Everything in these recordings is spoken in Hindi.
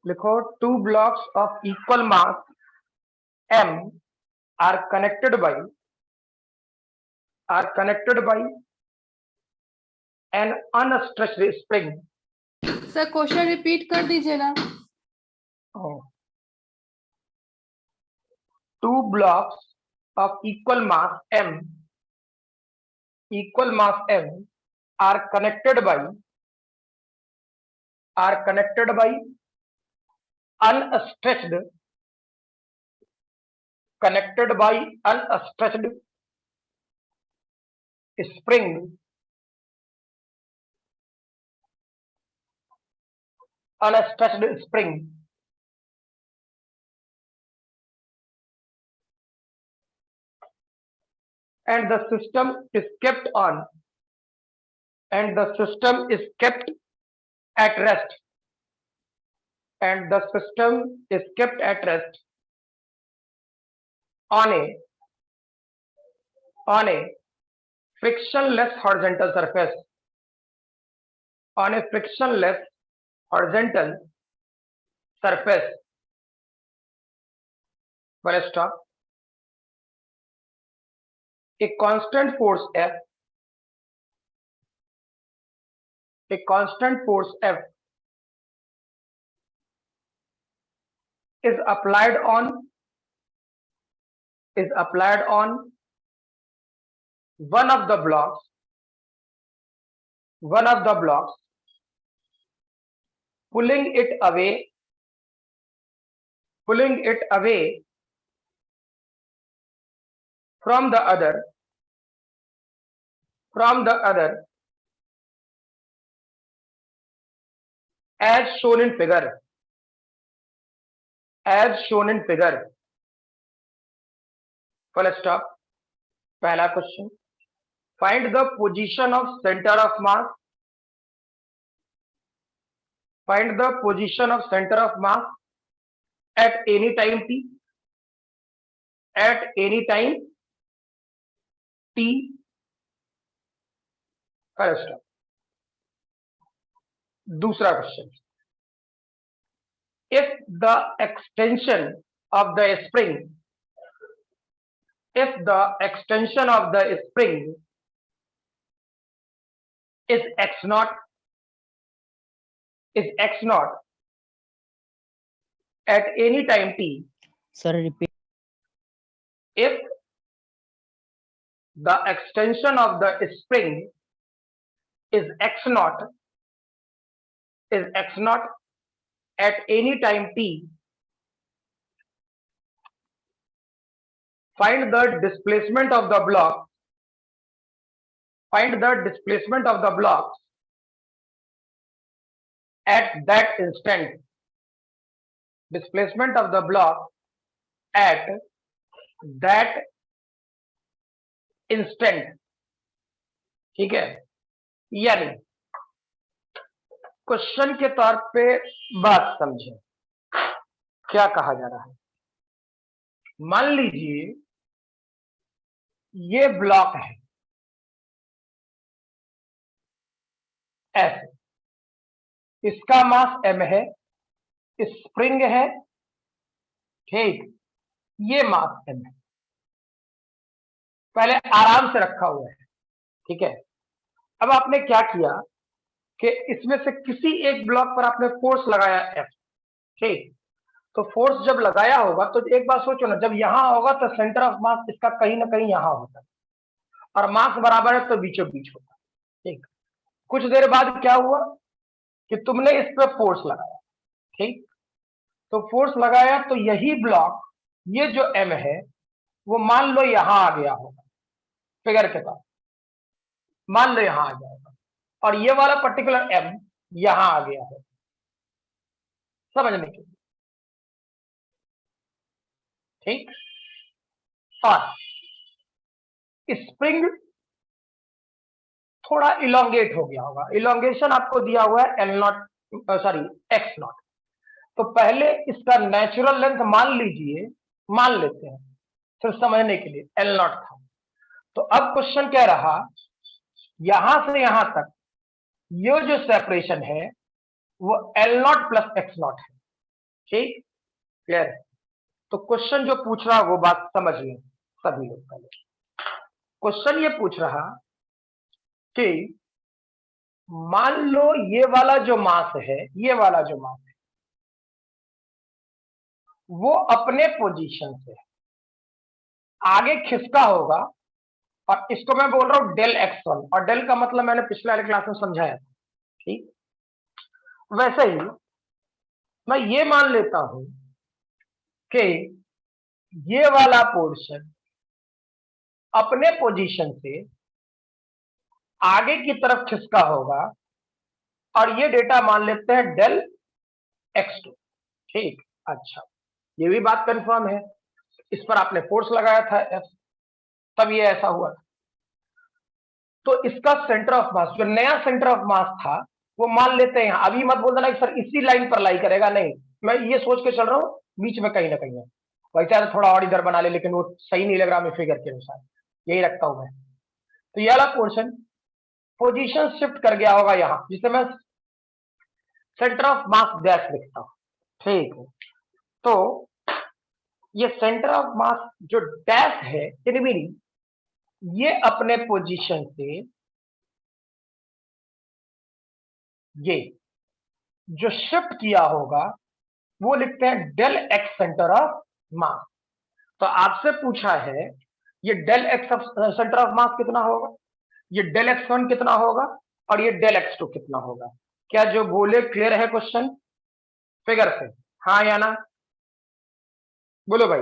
लिखो, two blocks of equal mass m are connected by an unstretched spring. Sir question repeat कर दीजिए ना। Two blocks of equal mass m are connected by unstretched spring and the system is kept at rest on a frictionless horizontal surface. Full stop. A constant force F is applied on one of the blocks pulling it away from the other as shown in figure. Full stop. पहला question, find the position of center of mass at any time t. Full stop. दूसरा question, if the extension of the spring is x naught at any time t. Sir, repeat. If the extension of the spring is x naught at any time t, find the displacement of the block at that instant. ठीक है, यानी क्वेश्चन के तौर पे बात समझे क्या कहा जा रहा है। मान लीजिए ये ब्लॉक है ऐसे, इसका मास m है, स्प्रिंग है, ठीक, ये मास m है, पहले आराम से रखा हुआ है, ठीक है। अब आपने क्या किया कि इसमें से किसी एक ब्लॉक पर आपने फोर्स लगाया F, ठीक, तो फोर्स जब लगाया होगा तो एक बात सोचो ना, जब यहां होगा तो सेंटर ऑफ मास इसका कहीं ना कहीं यहां होता है और मास बराबर है तो बीचों बीच होता है, ठीक। कुछ देर बाद क्या हुआ कि तुमने इस पर फोर्स लगाया, ठीक, तो फोर्स लगाया तो यही ब्लॉक, ये जो M है वो मान लो यहां आ गया होगा, फिगर के पास मान लो यहां आ जाएगा और ये वाला पर्टिकुलर M यहां आ गया है, समझने के लिए, ठीक। और स्प्रिंग थोड़ा इलोंगेट हो गया होगा, इलोंगेशन आपको दिया हुआ है x नॉट, तो पहले इसका नेचुरल लेंथ मान लेते हैं सिर्फ समझने के लिए, L नॉट था। तो अब क्वेश्चन कह रहा यहां से यहां तक ये जो सेपरेशन है वो L not plus x not है, ठीक, क्लियर। तो क्वेश्चन जो पूछ रहा वो बात समझ लें सभी लोग। पहले क्वेश्चन ये पूछ रहा कि मान लो ये वाला जो मास है, ये वाला जो मास है वो अपने पोजीशन से आगे खिसका होगा, और इसको मैं बोल रहा हूं डेल x1, और डेल का मतलब मैंने पिछले वाले क्लास में समझाया था। ठीक, वैसे ही मैं ये मान लेता हूं कि ये वाला पोर्शन अपने पोजीशन से आगे की तरफ खिसका होगा, और ये डेटा मान लेते हैं डेल x2। ठीक, अच्छा, ये भी बात कंफर्म है, इस पर आपने फोर्स लगाया था F, तब ये ऐसा हुआ। तो इसका सेंटर ऑफ मास, जो नया सेंटर ऑफ मास था, वो मान लेते हैं। अभी मत बोल देना कि सर इसी लाइन पर लाई करेगा, नहीं, मैं ये सोच के चल रहा हूं बीच में कहीं ना कहीं है। वैसे तो थोड़ा और इधर बना ले, लेकिन वो सही नहीं लग रहा मैं फिगर के अनुसार, यही रखता हूं मैं। तो ये वाला पोर्शन पोजीशन शिफ्ट कर गया होगा यहां, जिसे मैं सेंटर ऑफ मास डैश लिखता हूं। ठीक है, तो ये सेंटर ऑफ मास जो डैश है, ये अपने पोजीशन से ये जो शिफ्ट किया होगा वो लिखते हैं del x centre of mass. तो आपसे पूछा है ये del x centre of mass कितना होगा, ये डेल x1 कितना होगा, और ये डेल x2 कितना होगा। क्या जो बोले क्लियर है क्वेश्चन फिगर से? हाँ या ना, बोलो भाई।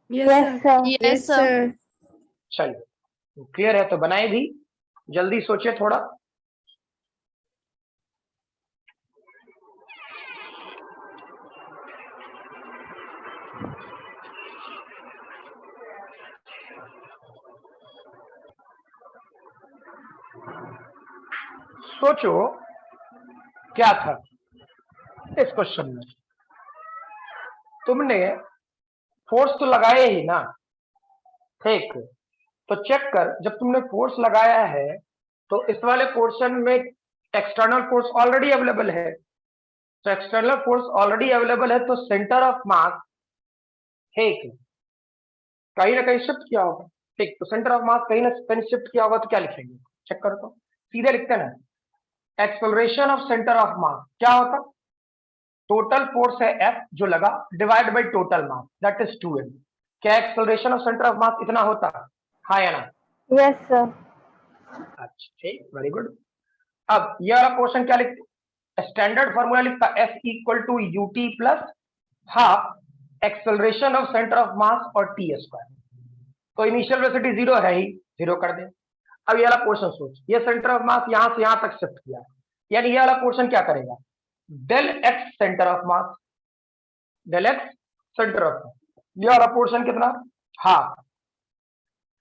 Yes sir. Yes sir. चलिए, क्लियर है तो बनाए भी, जल्दी सोचिए थोड़ा। सोचो क्या था इस क्वेश्चन में। तुमने फोर्स तो लगाए ही ना, ठीक, तो चेक कर, जब तुमने फोर्स लगाया है तो इस वाले पोर्शन में एक्सटर्नल फोर्स ऑलरेडी अवेलेबल है। तो एक्सटर्नल फोर्स ऑलरेडी अवेलेबल है, तो सेंटर ऑफ मास, ठीक, कहीं ना कहीं शिफ्ट किया होगा। ठीक, तो सेंटर ऑफ मास कहीं ना कहीं शिफ्ट किया होगा, तो क्या लिखेंगे, चेक करो तो। सीधे लिखते हैं ना, acceleration of centre of mass क्या होता, टोटल फोर्स है F जो लगा divide by total mass, that is 2m। क्या एक्सेलरेशन ऑफ सेंटर ऑफ मास इतना होता? हाँ या ना? Yes sir. अच्छा, ठीक, वेरी गुड। अब ये वाला क्वेश्चन क्या लिखते, स्टैंडर्ड फॉर्मूला लिखता F equal to u t plus half acceleration of centre of mass और टी स्क्वायर। तो इनिशियल वेलोसिटी जीरो है ही, जीरो कर दे। अब ये वाला पोर्शन सोच, ये सेंटर ऑफ मास यहां से यहां तक शिफ्ट किया, यानी ये वाला पोर्शन क्या करेगा, del x centre of mass, del x centre of mass, ये वाला पोर्शन कितना, half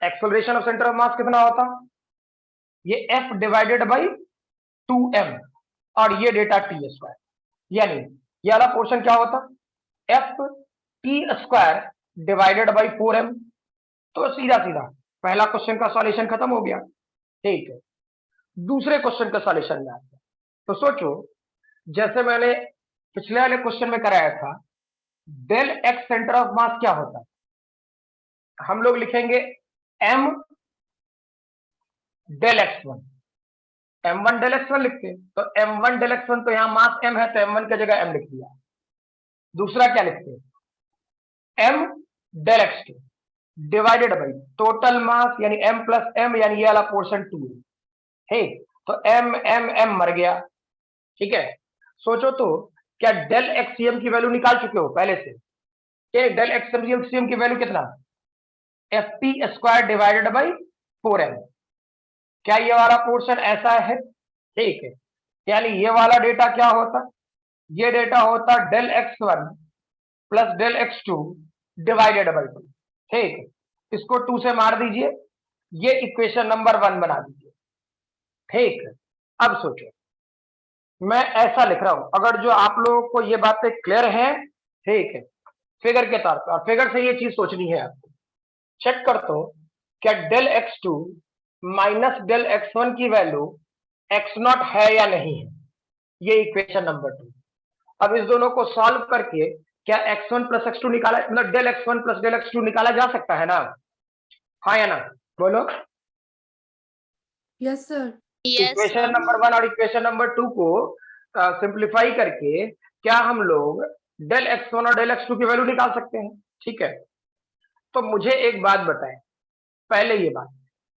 acceleration of centre of mass कितना होता, ये एफ डिवाइडेड बाई 2m, और ये डेटा टी स्क्वायर, यानी ये वाला पोर्शन क्या होता, F T square divided by 4m। तो सीधा सीधा पहला क्वेश्चन का सॉल्यूशन खत्म हो गया। ठीक है, दूसरे क्वेश्चन का सॉल्यूशन में आते हैं। तो सोचो, जैसे मैंने पिछले वाले क्वेश्चन में कराया था, del x centre of mass क्या होता है, हम लोग लिखेंगे m del x1, m1 del x1 लिखते हैं, तो m1 डेल x1, तो यहां मास m है तो m1 की जगह m लिख दिया। दूसरा क्या लिखते हैं, m del x2 divided by total mass, यानी m प्लस m, यानी ये वाला पोर्शन 2 है। ठीक, तो m मर गया। ठीक है, सोचो तो, क्या डेल एक्ससीएम की वैल्यू निकाल चुके हो पहले से? डेल एक्ससीएम की वैल्यू कितना, F T square divided by 4m। क्या ये वाला पोर्शन ऐसा है? ठीक है, यानी ये वाला डेटा क्या होता, ये डेटा होता del x1 plus del x2 divided by 2। ठीक, इसको 2 से मार दीजिए, ये इक्वेशन नंबर 1 बना दीजिए। ठीक, अब सोचो, मैं ऐसा लिख रहा हूं, अगर जो आप लोगों को ये बातें क्लियर है, ठीक है, फिगर के तौर पर, और फिगर से ये चीज सोचनी है आपको। चेक कर तो, क्या del x2 minus del x1 की वैल्यू x0 है या नहीं है, ये इक्वेशन नंबर 2। अब इस दोनों को सॉल्व करके क्या x1 प्लस x2 निकाला, मतलब del x1 plus del x2 निकाला जा सकता है ना? हाँ या ना, बोलो। Yes sir. इक्वेशन नंबर 1 और इक्वेशन नंबर 2 को सिंप्लीफाई करके क्या हम लोग डेल x1 और डेल x2 की वैल्यू निकाल सकते हैं? ठीक है, तो मुझे एक बात बताएं, पहले ये बात,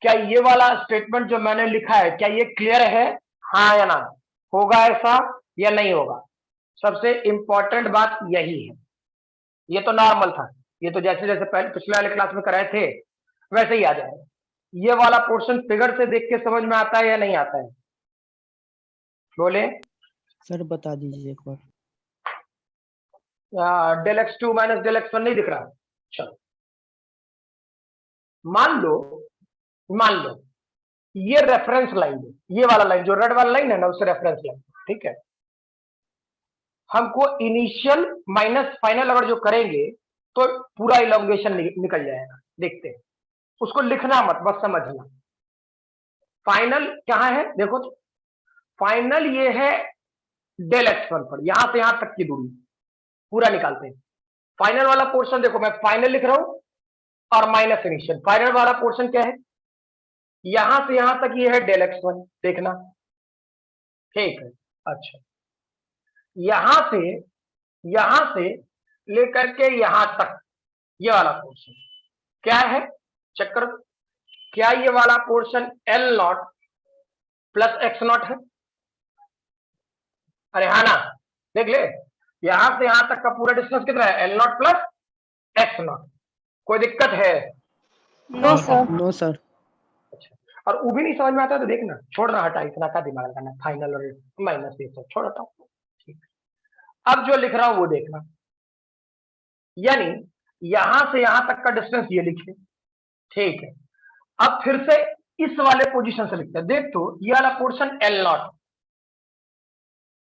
क्या ये वाला स्टेटमेंट जो मैंने लिखा है क्या ये क्लियर है? हाँ या ना, होगा ऐसा या नहीं होगा? सबसे इंपॉर्टेंट बात यही है। ये तो नॉर्मल था, ये तो जैसे जैसे पहले पिछले वाले क्लास में कराए थे वैसे ही आ जाएगा। ये वाला पोर्शन फिगर से देख के समझ में आता है या नहीं आता है, बोले। सर बता दीजिए एक बार। Del x2 minus del x1 नहीं दिख रहा? चलो, मान लो ये रेफरेंस लाइन है, ये वाला लाइन जो रेड वाला लाइन है ना, उससे रेफरेंस लाइन, ठीक है। हमको इनिशियल माइनस फाइनल अगर जो करेंगे तो पूरा इलोंगेशन निकल जाएगा, देखते हैं। उसको लिखना मत, बस समझना। फाइनल कहां है देखो तो, फाइनल ये है डेल x1 पर, यहां से यहां तक की दूरी पूरा निकालते हैं। फाइनल वाला पोर्शन देखो, मैं फाइनल लिख रहा हूं और माइनस इनिशियल। फाइनल वाला पोर्शन क्या है, यहां से यहां तक ये है डेल x1, देखना, ठीक है। अच्छा, यहां से लेकर के यहां तक ये वाला पोर्शन क्या है, चेक करो। क्या ये वाला portion L naught plus x not है? अरे हाँ ना, देख ले, यहां से यहां तक का पूरा डिस्टेंस कितना है, L naught plus x naught. कोई दिक्कत है? No sir. No sir. अच्छा, और वो भी नहीं समझ में आता तो देखना, छोड़ना, हटा, इतना का दिमाग लगाना, फाइनल और माइनस ये सब छोड़ हटाओ। ठीक, अब जो लिख रहा हूं वो देखना, यानी यहां से यहां तक का डिस्टेंस ये लिखे, ठीक है। अब फिर से इस वाले पोजीशन से लिखते हैं, देख तो ये वाला पोर्शन एल नॉट,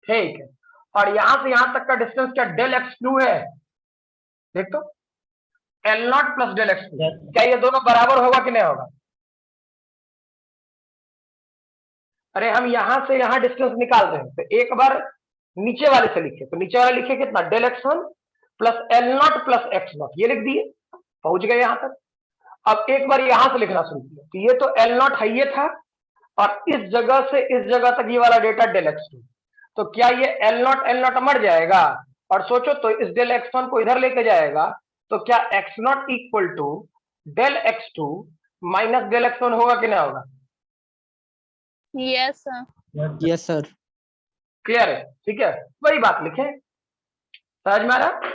ठीक है, और यहां से यहां तक का डिस्टेंस क्या डेल x2 है, देख तो, L naught plus del x2, क्या ये दोनों बराबर होगा कि नहीं होगा? अरे हम यहां से यहां डिस्टेंस निकाल रहे हैं, तो एक बार नीचे वाले से लिखे, तो नीचे वाले लिखे कितना, del x1 plus L naught plus x naught, ये लिख दिए, पहुंच गए यहां तक। अब एक बार यहां से लिखना शुरू किया, तो ये तो एल नॉट है ये था, और इस जगह से इस जगह तक ये वाला डेटा डेल x2, तो क्या ये एल नॉट मर जाएगा? और सोचो तो, इस डेल x1 को इधर लेके जाएगा, तो क्या x naught equal to del x2 minus del x1 होगा कि नहीं होगा? Yes sir. Yes sir. Clear है? ठीक है, वही बात लिखे, समझ में आ रहा?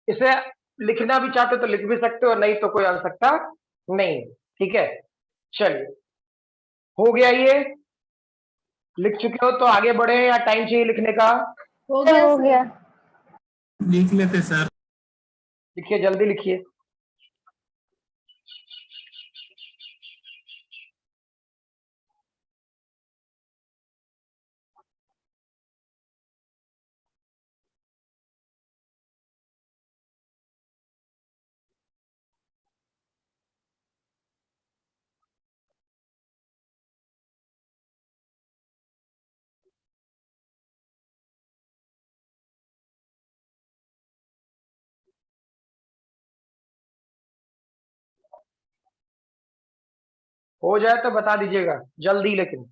इसे लिखना भी चाहते तो लिख भी सकते हो, नहीं तो कोई आवश्यकता नहीं, ठीक है। चलिए, हो गया ये, लिख चुके हो तो आगे बढ़े या टाइम चाहिए लिखने का? हो सर गया हो सर। गया। लिख लेते सर। लिखिए, जल्दी लिखिए। हो जाए तो बता दीजिएगा जल्दी, लेकिन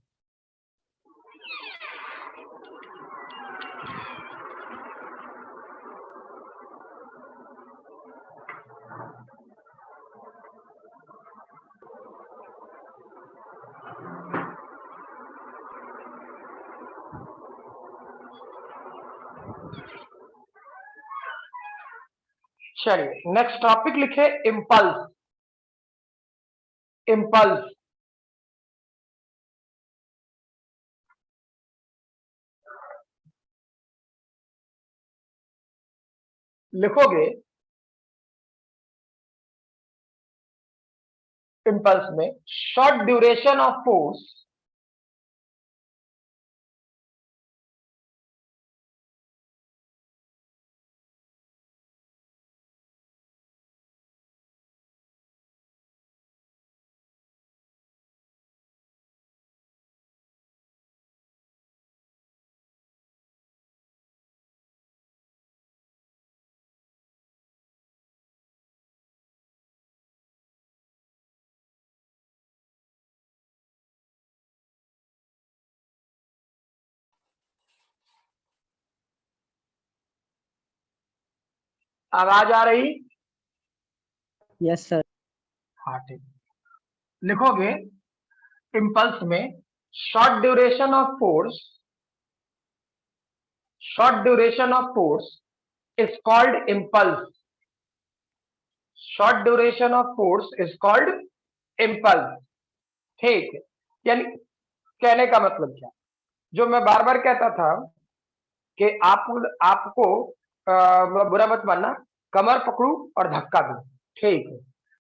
चलिए, नेक्स्ट टॉपिक लिखे, इम्पल्स। इम्पल्स लिखोगे, इम्पल्स में शॉर्ट ड्यूरेशन ऑफ फोर्स आवाज आ रही? Yes sir. हाँ ठीक। लिखोगे इम्पल्स में short duration of force, short duration of force is called impulse, short duration of force is called impulse. ठीक है, यानी कहने का मतलब क्या, जो मैं बार बार कहता था कि आपको मतलब बुरा मत मानना, कमर पकड़ू और धक्का दूं, ठीक है,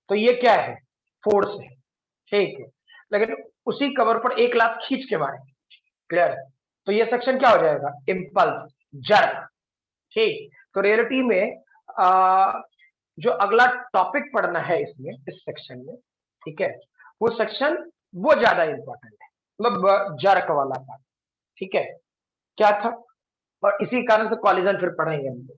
तो ये क्या है, फोर्स है, ठीक है, लेकिन उसी कमर पर एक लात खींच के मारेंगे, क्लियर, तो ये सेक्शन क्या हो जाएगा, इम्पल्स, जर्क। ठीक, तो रियलिटी में जो अगला टॉपिक पढ़ना है इसमें, इस सेक्शन में, ठीक है, वो सेक्शन वो ज्यादा इंपॉर्टेंट है, मतलब जर्क वाला पार्ट, ठीक है, क्या था, और इसी कारण से कॉलिजन फिर पढ़ेंगे हम लोग।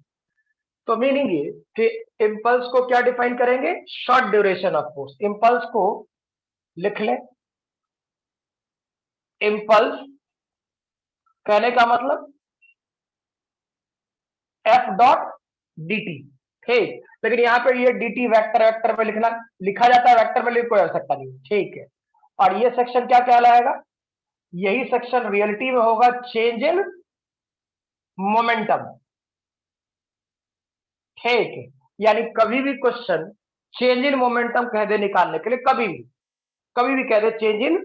तो मीनिंग ये कि इम्पल्स को क्या डिफाइन करेंगे, short duration of force. Impulse को लिख ले, इम्पल्स कहने का मतलब एफ डॉट डी टी, ठीक, लेकिन यहाँ पे ये डी टी वेक्टर वेक्टर में लिखना, लिखा जाता है वेक्टर में, लिख कोई आवश्यकता नहीं, ठीक है। और ये सेक्शन क्या कहलाएगा, यही सेक्शन रियलिटी में होगा चेंज इन मोमेंटम, ठीक है, यानी कभी भी क्वेश्चन चेंज इन मोमेंटम कह दे निकालने के लिए, कभी भी कह दे चेंज इन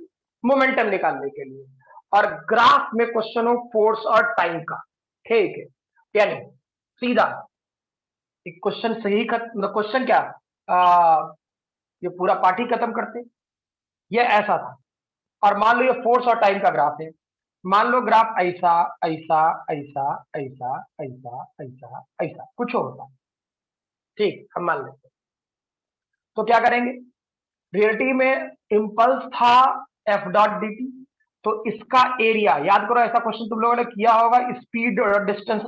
मोमेंटम निकालने के लिए, और ग्राफ में क्वेश्चन हो फोर्स और टाइम का, ठीक है, यानी सीधा एक क्वेश्चन सही खत्म, क्वेश्चन क्या, ये पूरा पार्ट ही खत्म करते, ये ऐसा था, और मान लो ये फोर्स और टाइम का ग्राफ है, मान लो ग्राफ ऐसा ऐसा ऐसा ऐसा ऐसा ऐसा ऐसा कुछ होता, ठीक, हम मान लेते, तो क्या करेंगे, रियलिटी में इम्पल्स था एफ डॉट डी टी, तो इसका एरिया याद करो, ऐसा क्वेश्चन तुम लोगों ने किया होगा स्पीड और डिस्टेंस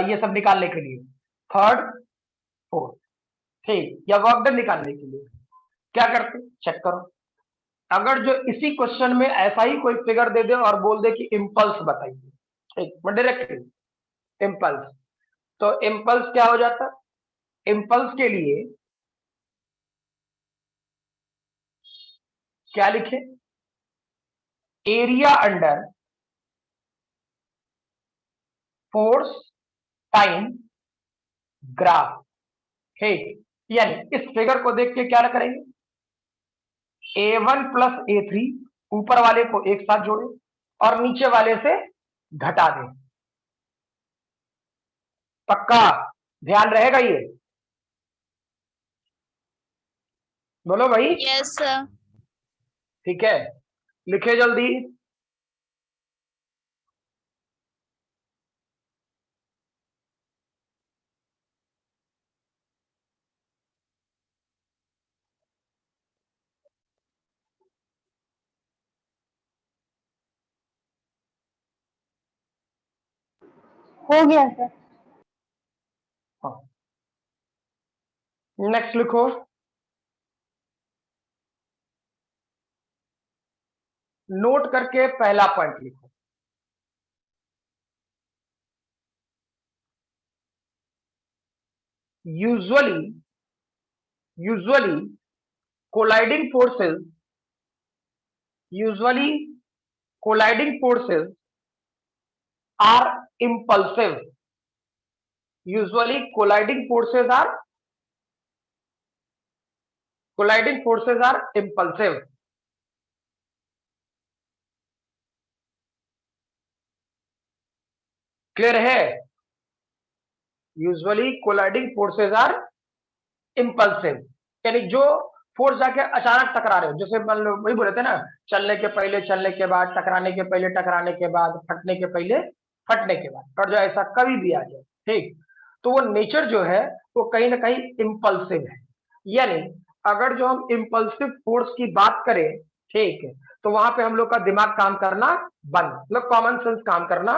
ये सब निकालने के लिए, थर्ड फोर्थ, ठीक, या वर्क डन निकालने के लिए क्या करते, चेक करो, अगर जो इसी क्वेश्चन में ऐसा ही कोई फिगर दे दे और बोल दे कि इम्पल्स बताइए, ठीक, मैं डायरेक्टली इम्पल्स, तो इम्पल्स क्या हो जाता, इम्पल्स के लिए क्या लिखे, area under force time graph, ठीक, यानी इस फिगर को देख के क्या करेंगे, A1 प्लस A3 ऊपर वाले को एक साथ जोड़े और नीचे वाले से घटा दें, पक्का ध्यान रहेगा ये, बोलो भाई, यस सर। ठीक है, लिखे जल्दी, हो गया सर। नेक्स्ट लिखो, नोट करके पहला पॉइंट लिखो, usually colliding forces, usually colliding forces are impulsive, usually colliding forces are impulsive, clear है, usually colliding forces are impulsive, यानी जो फोर्स जाके अचानक टकरा रहे हो, जैसे मान लो वही बोले थे ना, चलने के पहले, चलने के बाद, टकराने के पहले, टकराने के बाद, फटने के पहले, फटने के बाद, और जो ऐसा कभी भी आ जाए, ठीक, तो वो नेचर जो है वो कहीं ना कहीं इंपल्सिव है, यानी अगर जो हम इंपल्सिव फोर्स की बात करें, ठीक है, तो वहां पे हम लोग का दिमाग काम करना बंद, मतलब कॉमन सेंस काम करना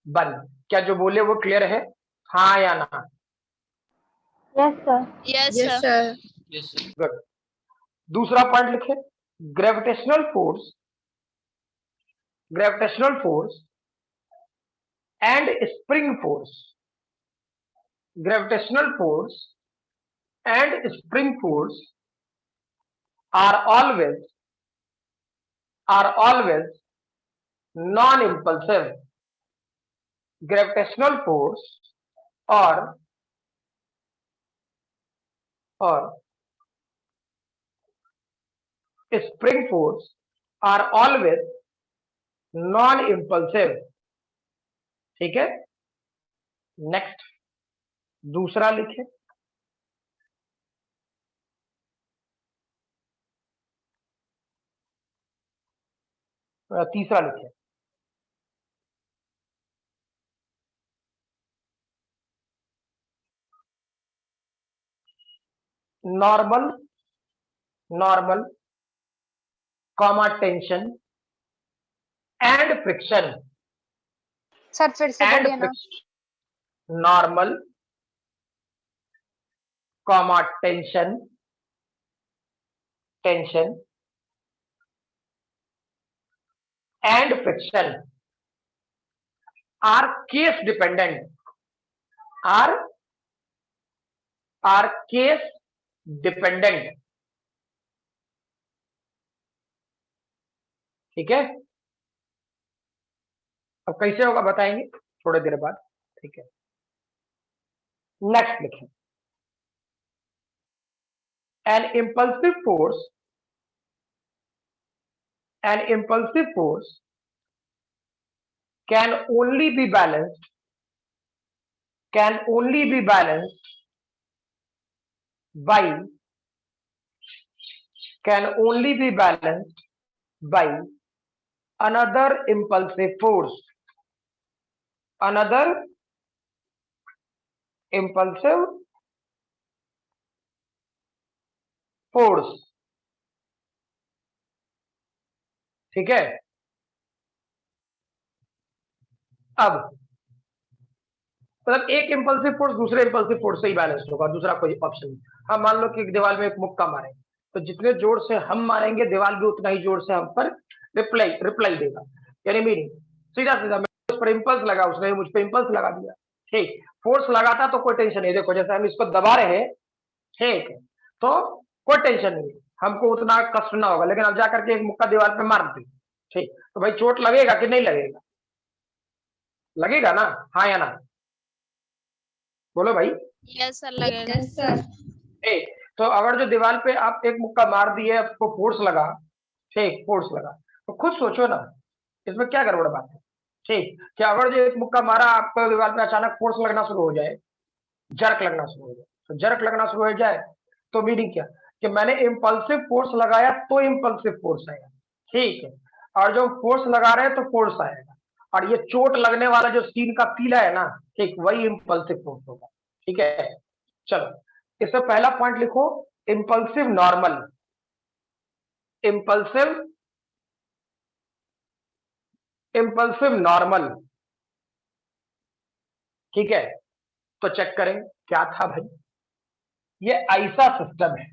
बंद, क्या जो बोले वो क्लियर है, हाँ या ना, yes sir. Yes yes sir. Sir. Good, दूसरा पॉइंट लिखे, gravitational force and spring force, gravitational force and spring force are always non-impulsive. Gravitational force or spring force are always non-impulsive. ठीक है, नेक्स्ट दूसरा लिखे। तीसरा लिखे। Normal comma tension and friction. Sir फिर से बोलिए ना। Normal comma tension and friction are case dependent, are case dependent। ठीक है, अब कैसे होगा बताएंगे थोड़ी देर बाद। ठीक है, नेक्स्ट लिखें। an impulsive force can only be balanced by another impulsive force, ठीक है। अब मतलब एक इंपल्सिव फोर्स दूसरे इंपल्सिव फोर्स से ही बैलेंस होगा, दूसरा कोई ऑप्शन नहीं। हम मान लो कि एक दीवार में एक मुक्का मारे, तो जितने जोर से हम मारेंगे दीवार भी उतना ही जोर से हम पर रिप्लाई देगा। यानी मीनिंग सीधा मैं उस पर इंपल्स लगा, उसने मुझ पर इंपल्स लगा दिया। ठीक, फोर्स लगाता तो कोई टेंशन नहीं। देखो जैसे हम इसको दबा रहे हैं, ठीक है, तो कोई टेंशन नहीं, हमको उतना कष्ट ना होगा। लेकिन अब जाकर के एक मुक्का दीवार पे मार दी, ठीक, तो भाई चोट लगेगा कि नहीं लगेगा? लगेगा ना, हाँ या ना? बोलो भाई। यस सर लगेगा। Yes sir. ठीक, तो अगर जो दीवार पे आप एक मुक्का मार दिए, आपको फोर्स लगा, ठीक, फोर्स लगा, तो खुद सोचो ना इसमें क्या गड़बड़ बात है। ठीक, कि अगर जो एक मुक्का मारा आपको दीवार पे अचानक फोर्स लगना शुरू हो जाए, जर्क लगना शुरू हो जाए, तो जर्क लगना शुरू हो जाए तो मीनिंग क्या कि मैंने इंपल्सिव फोर्स लगाया तो इंपल्सिव फोर्स आएगा। ठीक है, और जो फोर्स लगा रहे हैं तो फोर्स आएगा, और ये चोट लगने वाला जो सीन का पीला है ना, ठीक, वही इंपल्सिव फोर्स होगा। ठीक है, चलो इससे पहला पॉइंट लिखो, इंपल्सिव नॉर्मल। ठीक है, तो चेक करें क्या था भाई। ये ऐसा सिस्टम है,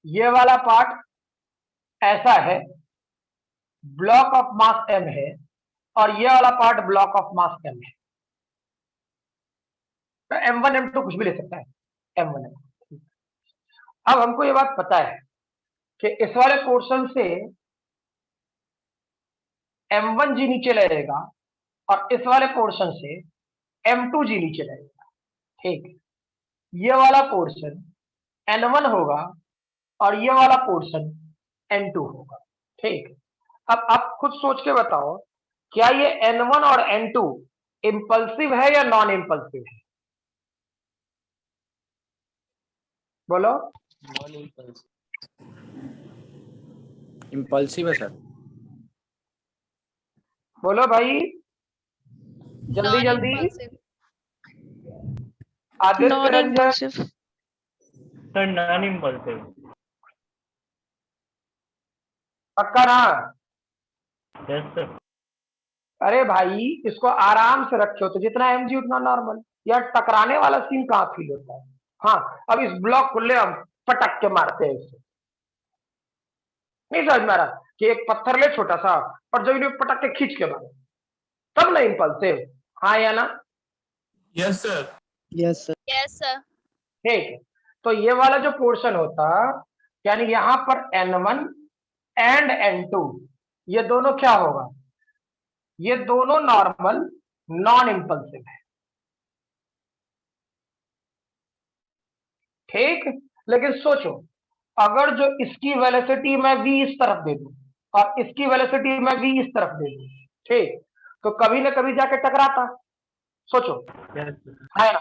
ये वाला पार्ट ऐसा है, ब्लॉक ऑफ मास m है, और ये वाला part block of mass m है। तो m1 m2 कुछ भी ले सकता है, m1 m2। अब हमको ये बात पता है कि इस वाले पोर्शन से m1g नीचे लगेगा, और इस वाले पोर्शन से m2g नीचे लगेगा। ठीक, ये वाला पोर्शन n1 होगा और ये वाला पोर्शन n2 होगा। ठीक, अब आप खुद सोच के बताओ, क्या ये n1 और n2 इंपल्सिव है या नॉन इंपल्सिव है? बोलो। इम्पल्सिव है सर। बोलो भाई, जल्दी जल्दी। Aditya Ranjan, sir non impulsive. पक्का ना? Yes sir. अरे भाई इसको आराम से रखो, तो जितना mg उतना नॉर्मल। यार टकराने वाला सीन कहाँ फील होता है? हाँ, अब इस ब्लॉक को ले हम पटक के मारते हैं इससे, नहीं समझ में आ रहा कि एक पत्थर ले छोटा सा और जब इन्हें पटक के खींच के मारे, तब ना इंपल्सिव, हाँ या ना? Yes sir. Yes sir. Yes sir. ठीक है, तो ये वाला जो पोर्शन होता, यानी यहां पर N1 एंड N2, ये दोनों क्या होगा, ये दोनों नॉर्मल नॉन इंपल्सिव है, ठीक। लेकिन सोचो, अगर जो इसकी वेलोसिटी मैं v इस तरफ दे दूं और इसकी वेलोसिटी मैं v इस तरफ दे दूं, ठीक, तो कभी ना कभी जाके टकराता, सोचो, Yes, sir. है ना।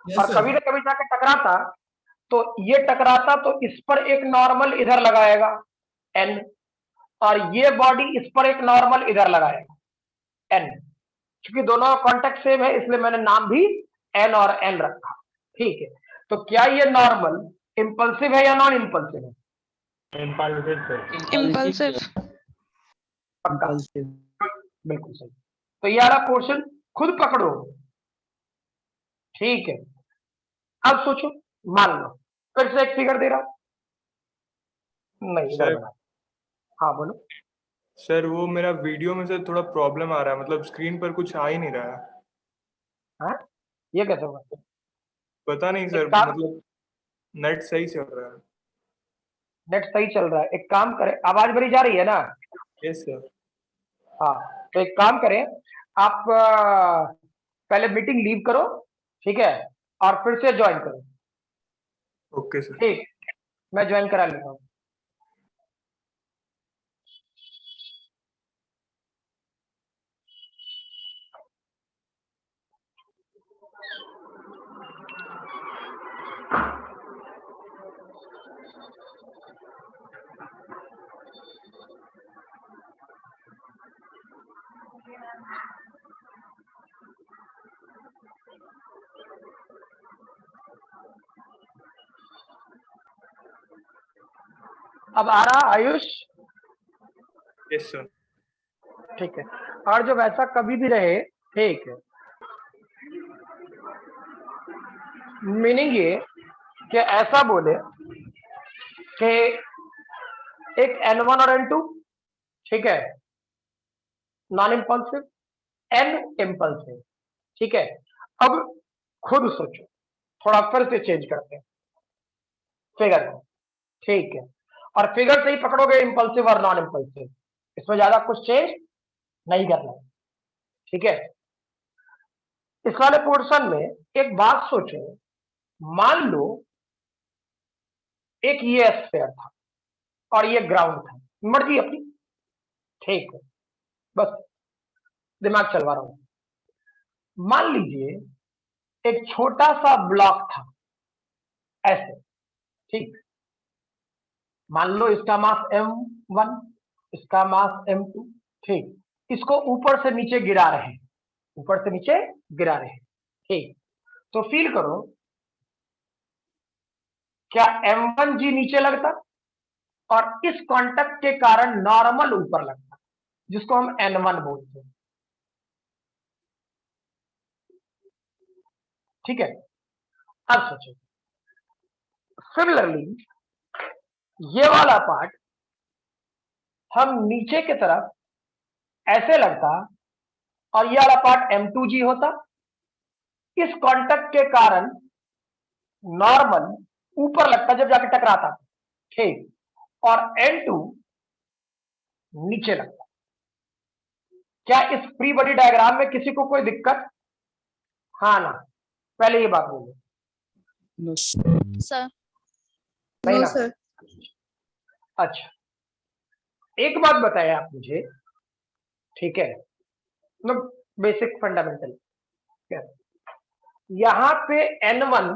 और कभी ना कभी जाके टकराता, तो ये टकराता तो इस पर एक नॉर्मल इधर लगाएगा n, और ये बॉडी इस पर एक नॉर्मल इधर लगाएगा n। क्योंकि दोनों का कॉन्टेक्ट सेम है, इसलिए मैंने नाम भी n और n रखा, ठीक है। तो क्या ये नॉर्मल इंपल्सिव है या नॉन इंपल्सिव है? Impulsive, sir. इम्पल्सिव। पक्का, Impulsive. बिल्कुल सही। तो ये वाला पोर्शन खुद पकड़ो, ठीक है। अब सोचो, मान लो फिर से एक फिगर दे रहा हूं, नहीं इधर सर बना। हाँ बोलो। सर वो मेरा वीडियो में से थोड़ा प्रॉब्लम आ रहा है, मतलब स्क्रीन पर कुछ आ ही नहीं रहा है। हाँ, ये कैसे होगा? पता नहीं सर, एक काम, मतलब नेट सही चल रहा है। नेट सही चल रहा है, एक काम करें, आवाज मेरी जा रही है ना? Yes sir. हाँ, तो एक काम करें, आप पहले मीटिंग लीव करो, ठीक है, और फिर से ज्वाइन करो, ओके सर। ठीक, मैं ज्वाइन करा लेता हूँ। अब आ रहा आयुष? Yes sir. ठीक है। और जब ऐसा कभी भी रहे, ठीक है, मीनिंग ये कि ऐसा बोले कि एक N1 और N2, ठीक है, नॉन इंपल्सिव, N इंपल्सिव, ठीक है। अब खुद सोचो, थोड़ा फिर से चेंज करते हैं फिगर को, ठीक है, और फिगर से ही पकड़ोगे इंपल्सिव और नॉन इंपल्सिव, इसमें ज्यादा कुछ चेंज नहीं करना, ठीक है। इस वाले पोर्शन में एक बात सोचो, मान लो एक ये स्फीयर था और ये ग्राउंड था, मर्जी अपनी, ठीक है, बस दिमाग चलवा रहा हूं। मान लीजिए एक छोटा सा ब्लॉक था ऐसे, ठीक, मान लो इसका मास m1, इसका मास m2, ठीक, इसको ऊपर से नीचे गिरा रहे हैं, ऊपर से नीचे गिरा रहे हैं, ठीक। तो फील करो, क्या m1g नीचे लगता और इस कांटेक्ट के कारण नॉर्मल ऊपर लगता, जिसको हम n1 बोलते हैं, ठीक है। अब सोचो, सिमिलरली ये वाला पार्ट हम नीचे की तरफ ऐसे लगता और ये वाला पार्ट m2g होता, इस कांटेक्ट के कारण नॉर्मल ऊपर लगता जब जाके टकराता, ठीक, और n2 नीचे लगता। क्या इस फ्री बॉडी डायग्राम में किसी को कोई दिक्कत? हाँ ना, पहले ये बात बोलो। No. सर। नहीं नो ना? सर। अच्छा, एक बात बताएं आप मुझे, ठीक है, मतलब बेसिक फंडामेंटल, यहां पे N1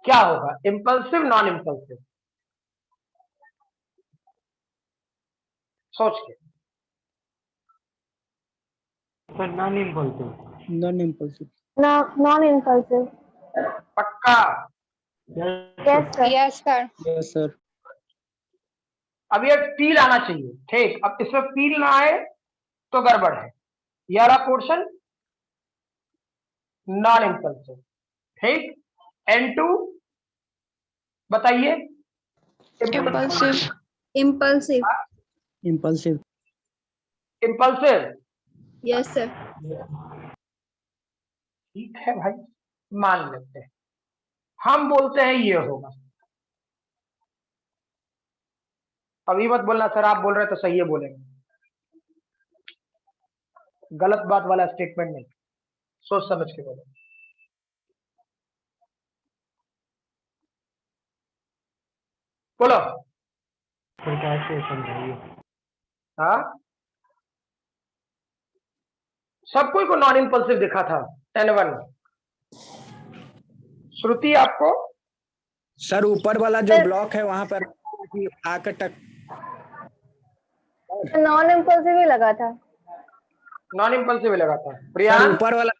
क्या होगा, इंपल्सिव नॉन इंपल्सिव? सोच के। Sir, non-impulsive. Non-impulsive. Non-impulsive. पक्का? Yes, Yes, sir. Yes sir. Yes, sir. अब ये फील आना चाहिए, ठीक, अब इसमें फील ना आए तो गड़बड़ है। ये वाला पोर्शन नॉन इंपल्सिव, ठीक। N2 बताइए। Impulsive. Impulsive. Impulsive. Impulsive, Yes, sir. ठीक है भाई, मान लेते हैं, हम बोलते हैं ये होगा। अभी मत बोलना सर आप बोल रहे तो सही है बोलेंगे, गलत बात वाला स्टेटमेंट नहीं, सोच समझ के बोलो। बोलो। सर कैसे समझाइए? हाँ, सब कोई को नॉन इंपल्सिव दिखा था N1। श्रुति आपको? सर ऊपर वाला जो ब्लॉक है वहां पर आकर टक नॉन इम्पल्सिव ही लगा था। नॉन इंपल्सिव लगा था। सर प्रियान? ऊपर वाला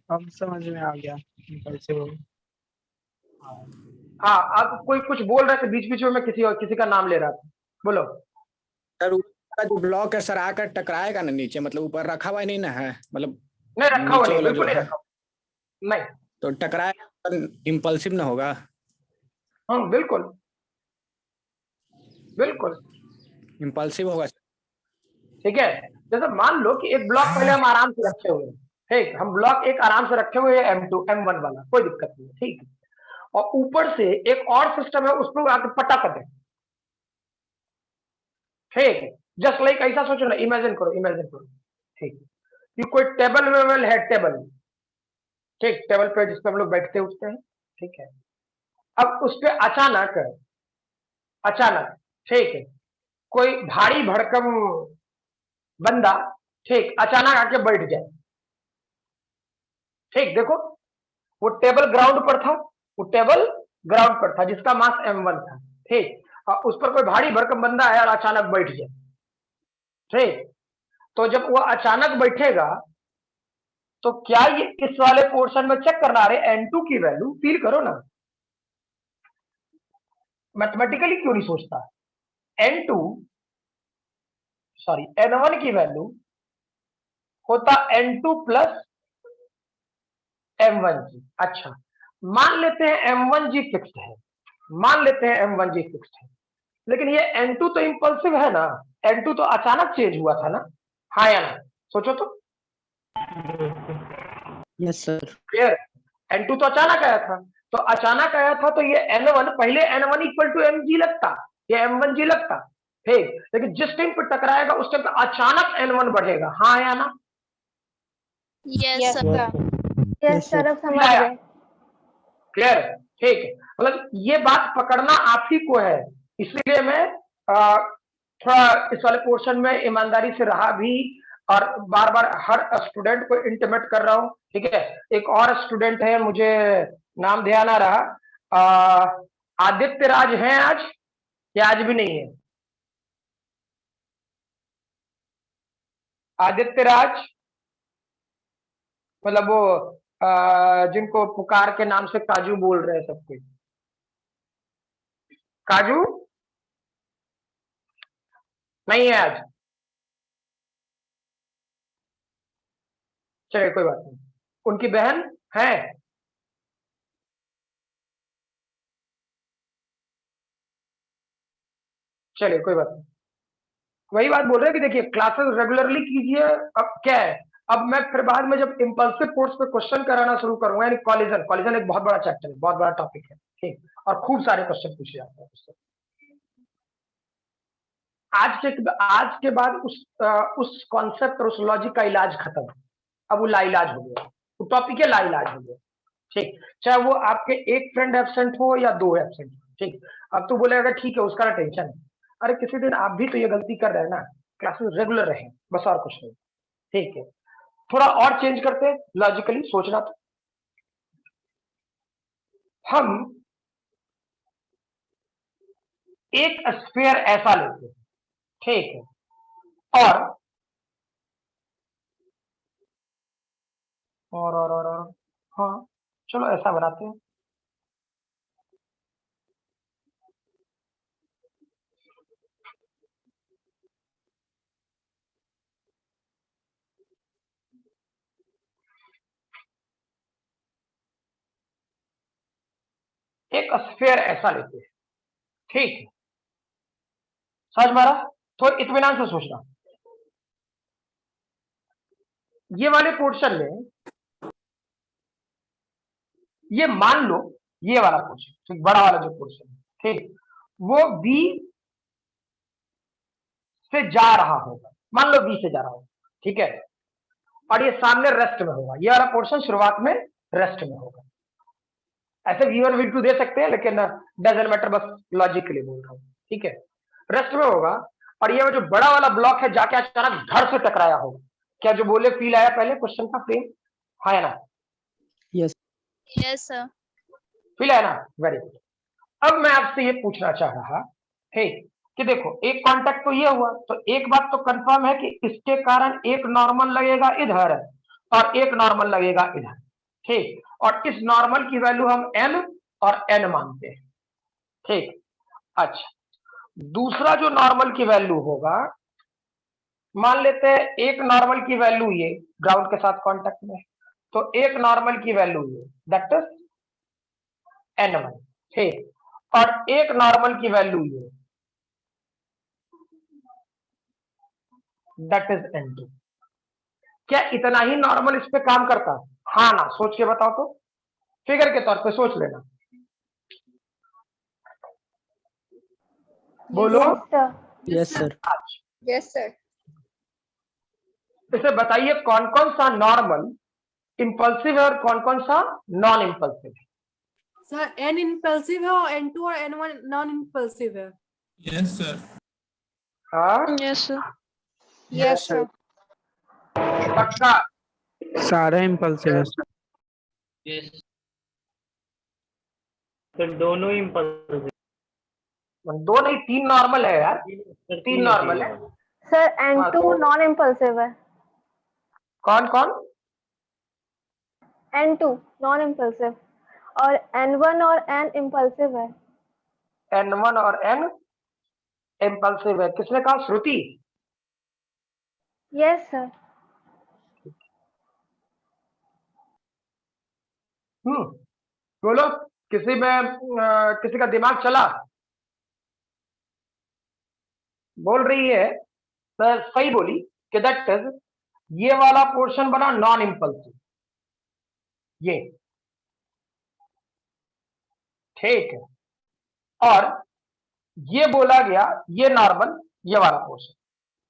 अब समझ में आ गया इम्पल्सिव। हाँ, आप कोई कुछ बोल रहे थे बीच बीच में, मैं किसी का नाम ले रहा था, बोलो। सर ऊपर का जो ब्लॉक है सर आकर टकराएगा ना नीचे, मतलब ऊपर रखा हुआ नहीं ना है, मतलब नहीं रखा हुआ नीचे नहीं, वाला बिल्कुल जो नहीं है रखा हुआ। नहीं। तो टकराएगा, इम्पल्सिव ना होगा। हाँ बिल्कुल बिल्कुल। इम्पल्सिव होगा। ठीक है, जैसे मान लो कि एक ब्लॉक पहले हम आराम से रखे हुए हैं, ठीक, हम ब्लॉक एक आराम से रखे हुए हैं M2 M1 वाला, कोई दिक्कत नहीं है, ठीक है, और ऊपर से एक और सिस्टम है उसको आके पटाक दे, ठीक है, जस्ट लाइक ऐसा सोचो ना, इमेजिन करो, ठीक, कि कोई टेबल वेबल है, टेबल, ठीक, टेबल पे जिस पे हम लोग बैठते उठते हैं, ठीक है, अब उस पे अचानक, ठीक है, कोई भारी भड़कम बंदा, ठीक, अचानक आके बैठ जाए, ठीक, देखो वो टेबल ग्राउंड पर था, जिसका मास M1 था, ठीक, और उस पर कोई भारी भरकम बंदा है और अचानक बैठ जाए, ठीक, तो जब वो अचानक बैठेगा तो क्या ये इस वाले पोर्शन में चेक करना, रहे N2 की वैल्यू फील करो ना, मैथमेटिकली क्यों नहीं सोचता, N1 की वैल्यू होता N2 प्लस M1G। अच्छा, मान लेते हैं M1G फिक्स्ड है, लेकिन ये N2 तो इंपल्सिव है ना, N2 तो अचानक चेंज हुआ था ना, हाँ या ना, सोचो तो। Yes sir. क्लियर? N2 तो अचानक आया था, तो ये N1 पहले N1 इक्वल टू MG लगता, ये M1G लगता, ठीक, लेकिन जिस टाइम पे टकराएगा उस टाइम पे अचानक N1 बढ़ेगा, हाँ या ना? Yes, sir. यस सर, अब समझ आया? गए। क्लियर? ठीक है, मतलब ये बात पकड़ना आप ही को है, इसलिए मैं थोड़ा इस वाले पोर्शन में ईमानदारी से रहा भी, और बार बार हर स्टूडेंट को इंटिमेट कर रहा हूं, ठीक है। एक और स्टूडेंट है, मुझे नाम ध्यान आ रहा, आदित्य राज है आज या आज भी नहीं है? आदित्य राज, मतलब वो जिनको पुकार के नाम से काजू बोल रहे हैं सब कोई, काजू नहीं है आज? चलिए कोई बात नहीं, उनकी बहन है? चलिए कोई बात नहीं, वही बात बोल रहे हैं कि देखिए क्लासेस रेगुलरली कीजिए। अब क्या है, अब मैं फिर बाद में जब इंपल्सिव कोर्स पे क्वेश्चन कराना शुरू करूंगा, यानी कॉलिजन एक बहुत बड़ा चैप्टर है, बहुत बड़ा टॉपिक है, ठीक, और खूब सारे क्वेश्चन पूछे जाते हैं उससे। आज के बाद उस कॉन्सेप्ट और उस लॉजिक का इलाज खत्म, अब वो लाइलाज हो गया, वो टॉपिक है लाइलाज हो गया, ठीक, चाहे वो आपके एक फ्रेंड एब्सेंट हो या दो एब्सेंट हो, ठीक, अब तो बोलेगा ठीक है उसका ना टेंशन है, अरे किसी दिन आप भी तो ये गलती कर रहे हैं ना, क्लासेस रेगुलर रहे, बस और कुछ नहीं, ठीक है। थोड़ा और चेंज करते हैं, लॉजिकली सोचना, तो हम एक स्फीयर ऐसा लेते हैं, ठीक है, और हाँ चलो ऐसा बनाते हैं, एक स्फीयर ऐसा लेते हैं, ठीक है, समझ मारा, तो इत्मीनान से सोचना, ये वाले पोर्शन में ये मान लो ये वाला पोर्शन, ठीक, बड़ा वाला जो पोर्शन है, ठीक, वो बी से जा रहा होगा, मान लो बी से जा रहा होगा, ठीक है, और ये सामने रेस्ट में होगा, ये वाला पोर्शन शुरुआत में रेस्ट में होगा। ऐसे V1 V2 दे सकते हैं, लेकिन डजंट मैटर, बस लॉजिक के लिए बोल रहा हूँ, ठीक है, रेस्ट में होगा। और ये जो बड़ा वाला ब्लॉक है जाके अचानक घर से टकराया होगा। क्या जो बोले फील आया पहले क्वेश्चन का फ्रेम? हाँ या ना? Yes Yes, sir. फील आया ना? Very good. अब मैं आपसे ये पूछना चाह रहा है कि देखो एक कांटेक्ट तो ये हुआ, तो एक बात तो कंफर्म है कि इसके कारण एक नॉर्मल लगेगा इधर और एक नॉर्मल लगेगा इधर, ठीक, और इस नॉर्मल की वैल्यू हम n और n मानते हैं, ठीक। अच्छा, दूसरा जो नॉर्मल की वैल्यू होगा, मान लेते हैं एक नॉर्मल की वैल्यू ये ग्राउंड के साथ कांटेक्ट में, तो एक नॉर्मल की वैल्यू ये दैट इज n1, ठीक, और एक नॉर्मल की वैल्यू ये दैट इज n2। क्या इतना ही नॉर्मल इस पे काम करता है? हाँ ना? सोच के बताओ तो, फिगर के तौर पे सोच लेना, बोलो। Yes sir. Yes sir. इसे बताइए कौन कौन सा नॉर्मल इंपल्सिव है और कौन कौन सा नॉन इंपल्सिव है? सर n इम्पल्सिव है और n2 और n1 नॉन इम्पल्सिव है। Yes sir. हाँ, Yes, sir. Yes sir. पक्का? सारे इम्पल्सिव है सर। सर दोनों इम्पल्सिव। दो नहीं, तीन नॉर्मल है यार, तीन नॉर्मल है। सर n2 नॉन इम्पल्सिव है। कौन कौन? n2 नॉन इम्पल्सिव और n1 और n इम्पल्सिव है। n1 और n इंपल्सिव है। किसने कहा? श्रुति? Yes sir. बोलो, किसी का दिमाग चला? बोल रही है सर, सही बोली कि दैट इज ये वाला पोर्शन बना नॉन इंपल्सिव, ये ठीक है, और ये बोला गया ये नॉर्मल, ये वाला पोर्शन,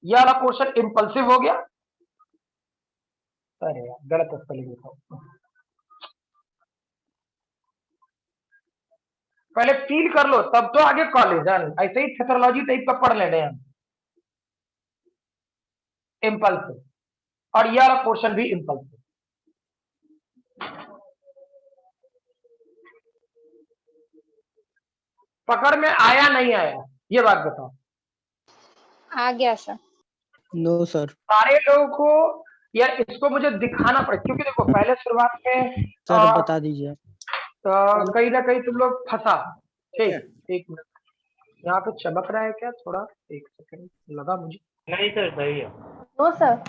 ये वाला पोर्शन इंपल्सिव हो गया। अरे यार गलत स्पेलिंग लिखा, पहले फील कर लो तब तो आगे कॉलेज है, ऐसे ही थेथोलॉजी टाइप का पढ़ लेने हैं। इंपल्सिव, और ये वाला पोर्शन भी इंपल्सिव। पकड़ में आया नहीं आया ये बात बताओ? आ गया सर। No sir. सारे लोगों को यार इसको मुझे दिखाना पड़ेगा, क्योंकि देखो पहले शुरुआत में सर बता दीजिए। कहीं ना कहीं तुम लोग फंसा। ठीक, एक मिनट, यहाँ पे चमक रहा है क्या थोड़ा? एक सेकंड लगा मुझे। नहीं सर सही है। No sir.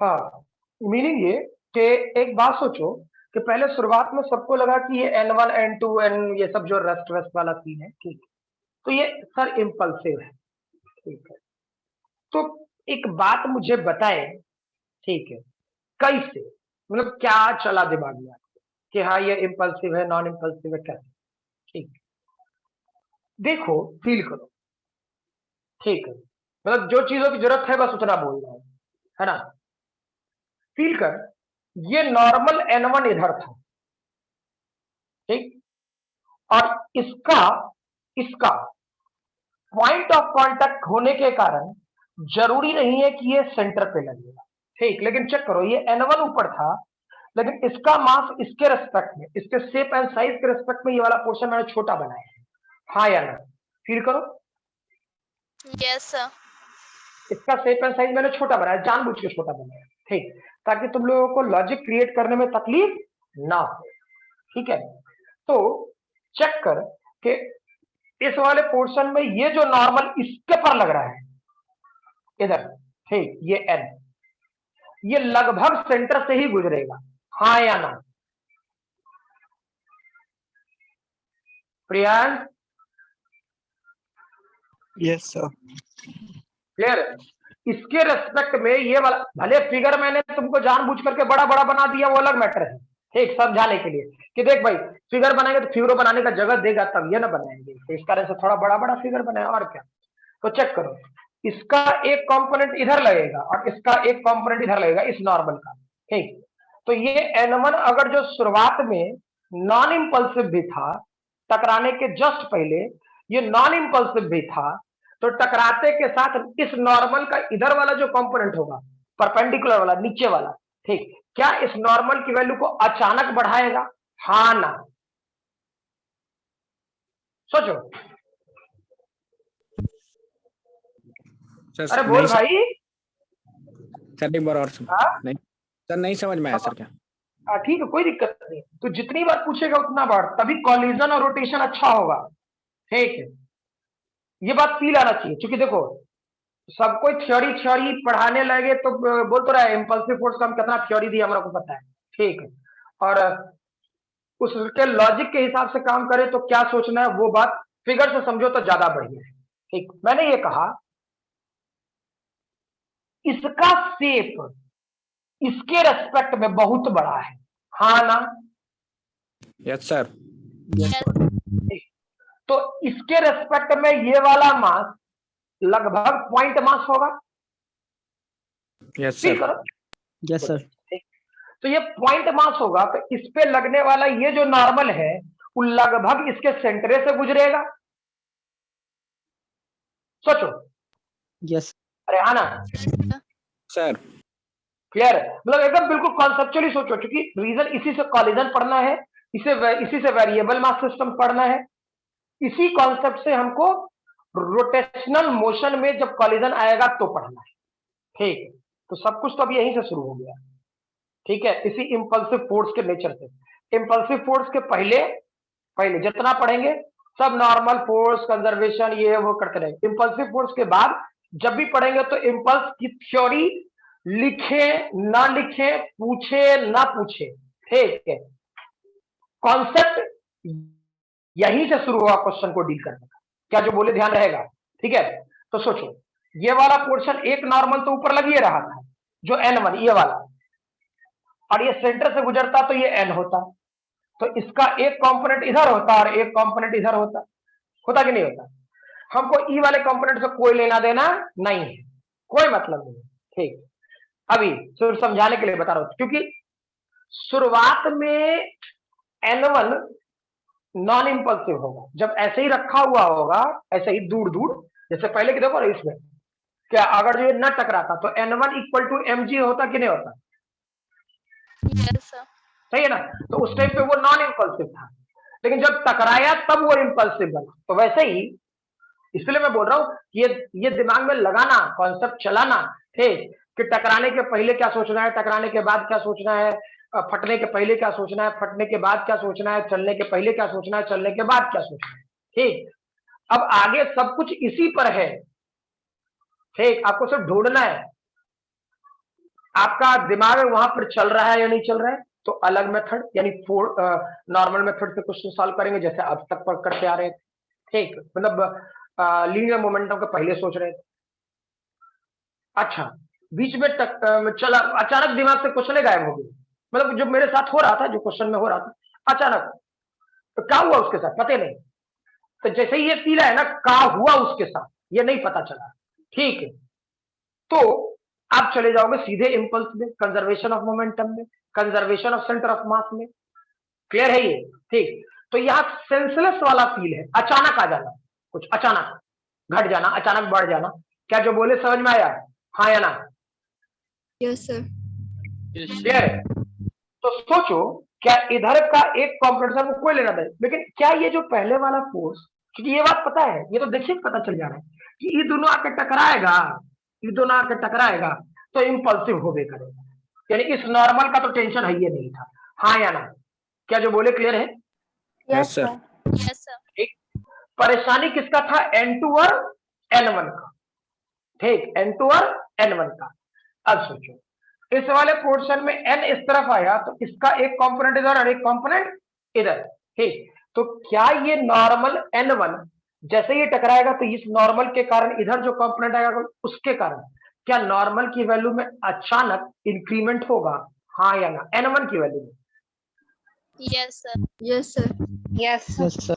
हाँ, मीनिंग ये कि एक बात सोचो कि पहले शुरुआत में सबको लगा कि ये n1 n2 n ये सब जो रेस्ट वेस्ट वाला सीन है, ठीक, तो ये सर इंपल्सिव है, ठीक है। तो एक बात मुझे बताए, ठीक है, कैसे, मतलब क्या चला दिमाग में कि हाँ ये इंपल्सिव है नॉन इंपल्सिव है, कैसे? ठीक, देखो फील करो, ठीक है, मतलब जो चीजों की जरूरत है बस उतना बोल रहा हूं, है ना? फील कर, ये नॉर्मल n1 इधर था, ठीक, और इसका इसका पॉइंट ऑफ कांटेक्ट होने के कारण जरूरी नहीं है कि ये सेंटर पे लगेगा, ठीक, लेकिन चेक करो ये n1 ऊपर था, लेकिन इसका मास इसके रेस्पेक्ट में, इसके शेप एंड साइज के रेस्पेक्ट में ये वाला पोर्शन मैंने छोटा बनाया है। हाँ या ना? फील करो, Yes, sir. इसका शेप एंड साइज मैंने छोटा बनाया, जानबूझ के छोटा बनाया, ठीक, ताकि तुम लोगों को लॉजिक क्रिएट करने में तकलीफ ना हो, ठीक है। तो चेक कर कि इस वाले पोर्शन में ये जो नॉर्मल इसके पर लग रहा है इधर, ठीक, ये n, ये लगभग सेंटर से ही गुजरेगा, हाँ या ना? प्रियांश? Yes sir. क्लियर है? इसके रेस्पेक्ट में ये वाला, भले फिगर मैंने तुमको जानबूझ करके बड़ा बड़ा बना दिया, वो अलग मैटर है, ठीक, समझाने के लिए कि देख भाई फिगर बनाएंगे तो फिगर बनाने का जगह देगा तब ये ना बनाएंगे, तो इस कारण से थोड़ा बड़ा बड़ा फिगर बनाया, और क्या। तो चेक करो, इसका एक कंपोनेंट इधर लगेगा और इसका एक कंपोनेंट इधर लगेगा इस नॉर्मल का, ठीक। तो ये N1 अगर जो शुरुआत में नॉन इंपल्सिव भी था, टकराने के जस्ट पहले ये नॉन इंपल्सिव भी था, तो टकराते के साथ इस नॉर्मल का इधर वाला जो कंपोनेंट होगा, परपेंडिकुलर वाला, नीचे वाला, ठीक, क्या इस नॉर्मल की वैल्यू को अचानक बढ़ाएगा? हाँ ना? सोचो। सर अरे बोल नहीं भाई। सर एक बार और हाँ? नहीं सर, नहीं समझ में आया सर क्या? ठीक है, कोई दिक्कत नहीं। तो जितनी बार पूछेगा उतना बार, तभी कॉलिजन और रोटेशन अच्छा होगा, ठीक है। ये बात फील आना चाहिए, क्योंकि देखो सब कोई थ्योरी थ्योरी पढ़ाने लगे तो बोल तो रहा है इम्पल्सिव फोर्स का हम कितना थ्योरी दिया हमारा को पता है, ठीक है। और उसके लॉजिक के हिसाब से काम करे तो क्या सोचना है वो बात फिगर से समझो तो ज्यादा बढ़िया है, ठीक। मैंने ये कहा इसका शेप इसके रेस्पेक्ट में बहुत बड़ा है, हाँ ना? Yes sir. तो इसके रेस्पेक्ट में ये वाला मास लगभग पॉइंट मास होगा। Yes feel sir. करो। Yes sir. तो ये पॉइंट मास होगा, तो इस पे लगने वाला ये जो नॉर्मल है वो लगभग इसके सेंटरे से गुजरेगा। सोचो। यस अरे आना सर। क्लियर है? मतलब एकदम बिल्कुल कॉन्सेप्चुअली सोचो, क्योंकि रीजन इसी से कॉलिजन पढ़ना है, इसी से वेरिएबल मास सिस्टम पढ़ना है, इसी कॉन्सेप्ट से हमको रोटेशनल मोशन में जब कॉलिजन आएगा तो पढ़ना है, ठीक। तो सब कुछ तो अब यहीं से शुरू हो गया, ठीक है, इसी इंपल्सिव फोर्स के नेचर से। इंपल्सिव फोर्स के पहले जितना पढ़ेंगे सब नॉर्मल फोर्स, कंजर्वेशन, ये वो करते रहेंगे। इंपल्सिव फोर्स के बाद जब भी पढ़ेंगे तो इंपल्स की थ्योरी लिखे ना लिखे, पूछे ना पूछे, ठीक है, कॉन्सेप्ट यहीं से शुरू हुआ क्वेश्चन को डील करने का। क्या जो बोले ध्यान रहेगा? ठीक है। तो सोचो, ये वाला पोर्शन एक नॉर्मल तो ऊपर लग ही रहा था जो N1 ये वाला, और ये सेंटर से गुजरता तो ये N होता, तो इसका एक कंपोनेंट इधर होता और एक कंपोनेंट इधर होता कि नहीं होता? हमको ई वाले कंपोनेंट से कोई लेना देना नहीं है, कोई मतलब नहीं, ठीक। अभी सिर्फ समझाने के लिए बता रहा हूं, क्योंकि शुरुआत में N1 नॉन इंपल्सिव होगा, जब ऐसे ही रखा हुआ होगा, ऐसे ही दूर दूर, जैसे पहले की देखो इसमें क्या, अगर जो ये न टकराता तो N1 इक्वल टू mg होता कि नहीं होता? Yes sir. सही है ना? तो उस टाइम पे वो नॉन इंपल्सिव था, लेकिन जब टकराया तब वो इंपल्सिव बना। तो वैसे ही इसलिए मैं बोल रहा हूं ये दिमाग में लगाना, कॉन्सेप्ट चलाना, ठीक, कि टकराने के पहले क्या सोचना है, टकराने के बाद क्या सोचना है, फटने के पहले क्या सोचना है, फटने के बाद क्या सोचना है, चलने के पहले क्या सोचना है, चलने के बाद क्या सोचना है, ठीक। अब आगे सब कुछ इसी पर है, ठीक, आपको सिर्फ ढूंढना है आपका दिमाग वहां पर चल रहा है या नहीं चल रहा है। तो अलग मेथड यानी नॉर्मल मेथड से क्वेश्चन सॉल्व करेंगे, जैसे अब तक करते आ रहे थे, ठीक, मतलब लीनियर मोमेंटम के पहले सोच रहे थे। अच्छा, बीच में चला, अचानक दिमाग से क्वेश्चन गायब हो गई, मतलब जो मेरे साथ हो रहा था, जो क्वेश्चन में हो रहा था, अचानक तो क्या हुआ उसके साथ पता नहीं। तो जैसे ही ये पीला है ना, क्या हुआ उसके साथ ये नहीं पता चला, ठीक है। तो आप चले जाओगे सीधे इंपल्स में, कंजर्वेशन ऑफ मोमेंटम में, कंजर्वेशन ऑफ सेंटर ऑफ मास में। क्लियर है ये? ठीक। तो यहां सेंसलेस वाला फील है, अचानक आ जाना, कुछ अचानक घट जाना, अचानक बढ़ जाना। क्या जो बोले समझ में आया? हाँ या ना? Yes sir. क्लियर है? तो सोचो, क्या इधर का एक कंप्रेसर को कोई लेना दे, लेकिन क्या ये जो पहले वाला फोर्स, क्योंकि ये बात पता है, ये तो देखिए पता चल जा रहा है कि ये दोनों आके टकराएगा, ये दोनों आके टकराएगा तो इंपल्सिव होवे करेगा, यानी इस नॉर्मल का तो टेंशन है ये नहीं था। हाँ या ना? क्या जो बोले क्लियर है? Yes sir. Yes sir. ठीक। परेशानी किसका था? N2 और N1 का, ठीक, N2 और N1 का। अब सोचो, इस वाले पोर्शन में N इस तरफ आया तो इसका एक कंपोनेंट इधर और एक कंपोनेंट इधर, ठीक। तो क्या ये नॉर्मल N1 जैसे ही टकराएगा तो इस नॉर्मल के कारण इधर जो कंपोनेंट आएगा उसके कारण क्या नॉर्मल की वैल्यू में अचानक इंक्रीमेंट होगा, हाँ या ना, n1 की वैल्यू में? Yes, sir. Yes, sir. Yes, Yes, sir.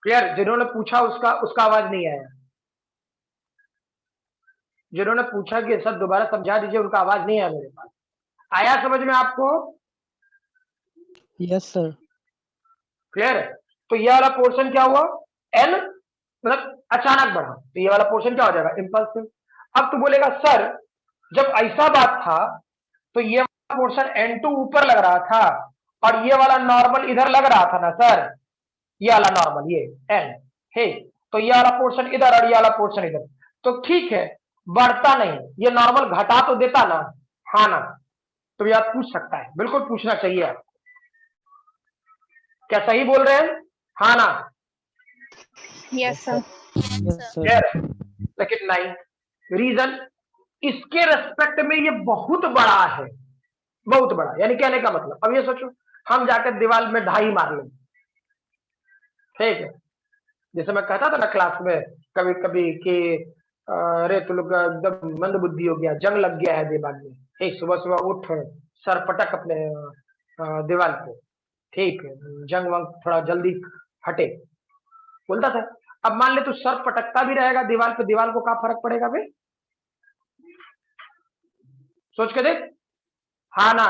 Clear? जिन्होंने पूछा उसका आवाज नहीं आया। जिन्होंने पूछा कि सर दोबारा समझा दीजिए, उनका आवाज नहीं आया मेरे पास। आया समझ में आपको? Yes, sir. क्लियर? तो ये वाला पोर्शन क्या हुआ, n मतलब अचानक बढ़ा, तो ये वाला पोर्शन क्या हो जाएगा, इम्पल्सिव। अब तू बोलेगा सर जब ऐसा बात था तो ये वाला पोर्शन n2 ऊपर लग रहा था और ये वाला नॉर्मल इधर लग रहा था ना सर, ये वाला नॉर्मल ये n है, तो ये वाला पोर्शन इधर और ये वाला पोर्शन इधर, तो ठीक है बढ़ता नहीं, ये नॉर्मल घटा तो देता ना, हाँ ना? तो ये आप पूछ सकता है, बिल्कुल पूछना चाहिए आप। क्या सही बोल रहे हैं, हाँ ना? yes, sir. Yes, sir. Clear? लेकिन नहीं, रीजन इसके रेस्पेक्ट में ये बहुत बड़ा है, बहुत बड़ा। यानी कहने का मतलब, अब ये सोचो हम जाकर दीवार में ढाई मार लें, ठीक है? जैसे मैं कहता था ना क्लास में कभी कभी कि अरे तू लोग एकदम मंद बुद्धि हो गया, जंग लग गया है दीवार में, ठीक, सुबह सुबह उठ सर पटक अपने दीवार पे, ठीक है, जंग वंग थोड़ा जल्दी हटे, बोलता था। अब मान ले तू सर पटकता भी रहेगा दीवार पे, दीवार को क्या फर्क पड़ेगा भाई? सोच के देख, हाँ ना?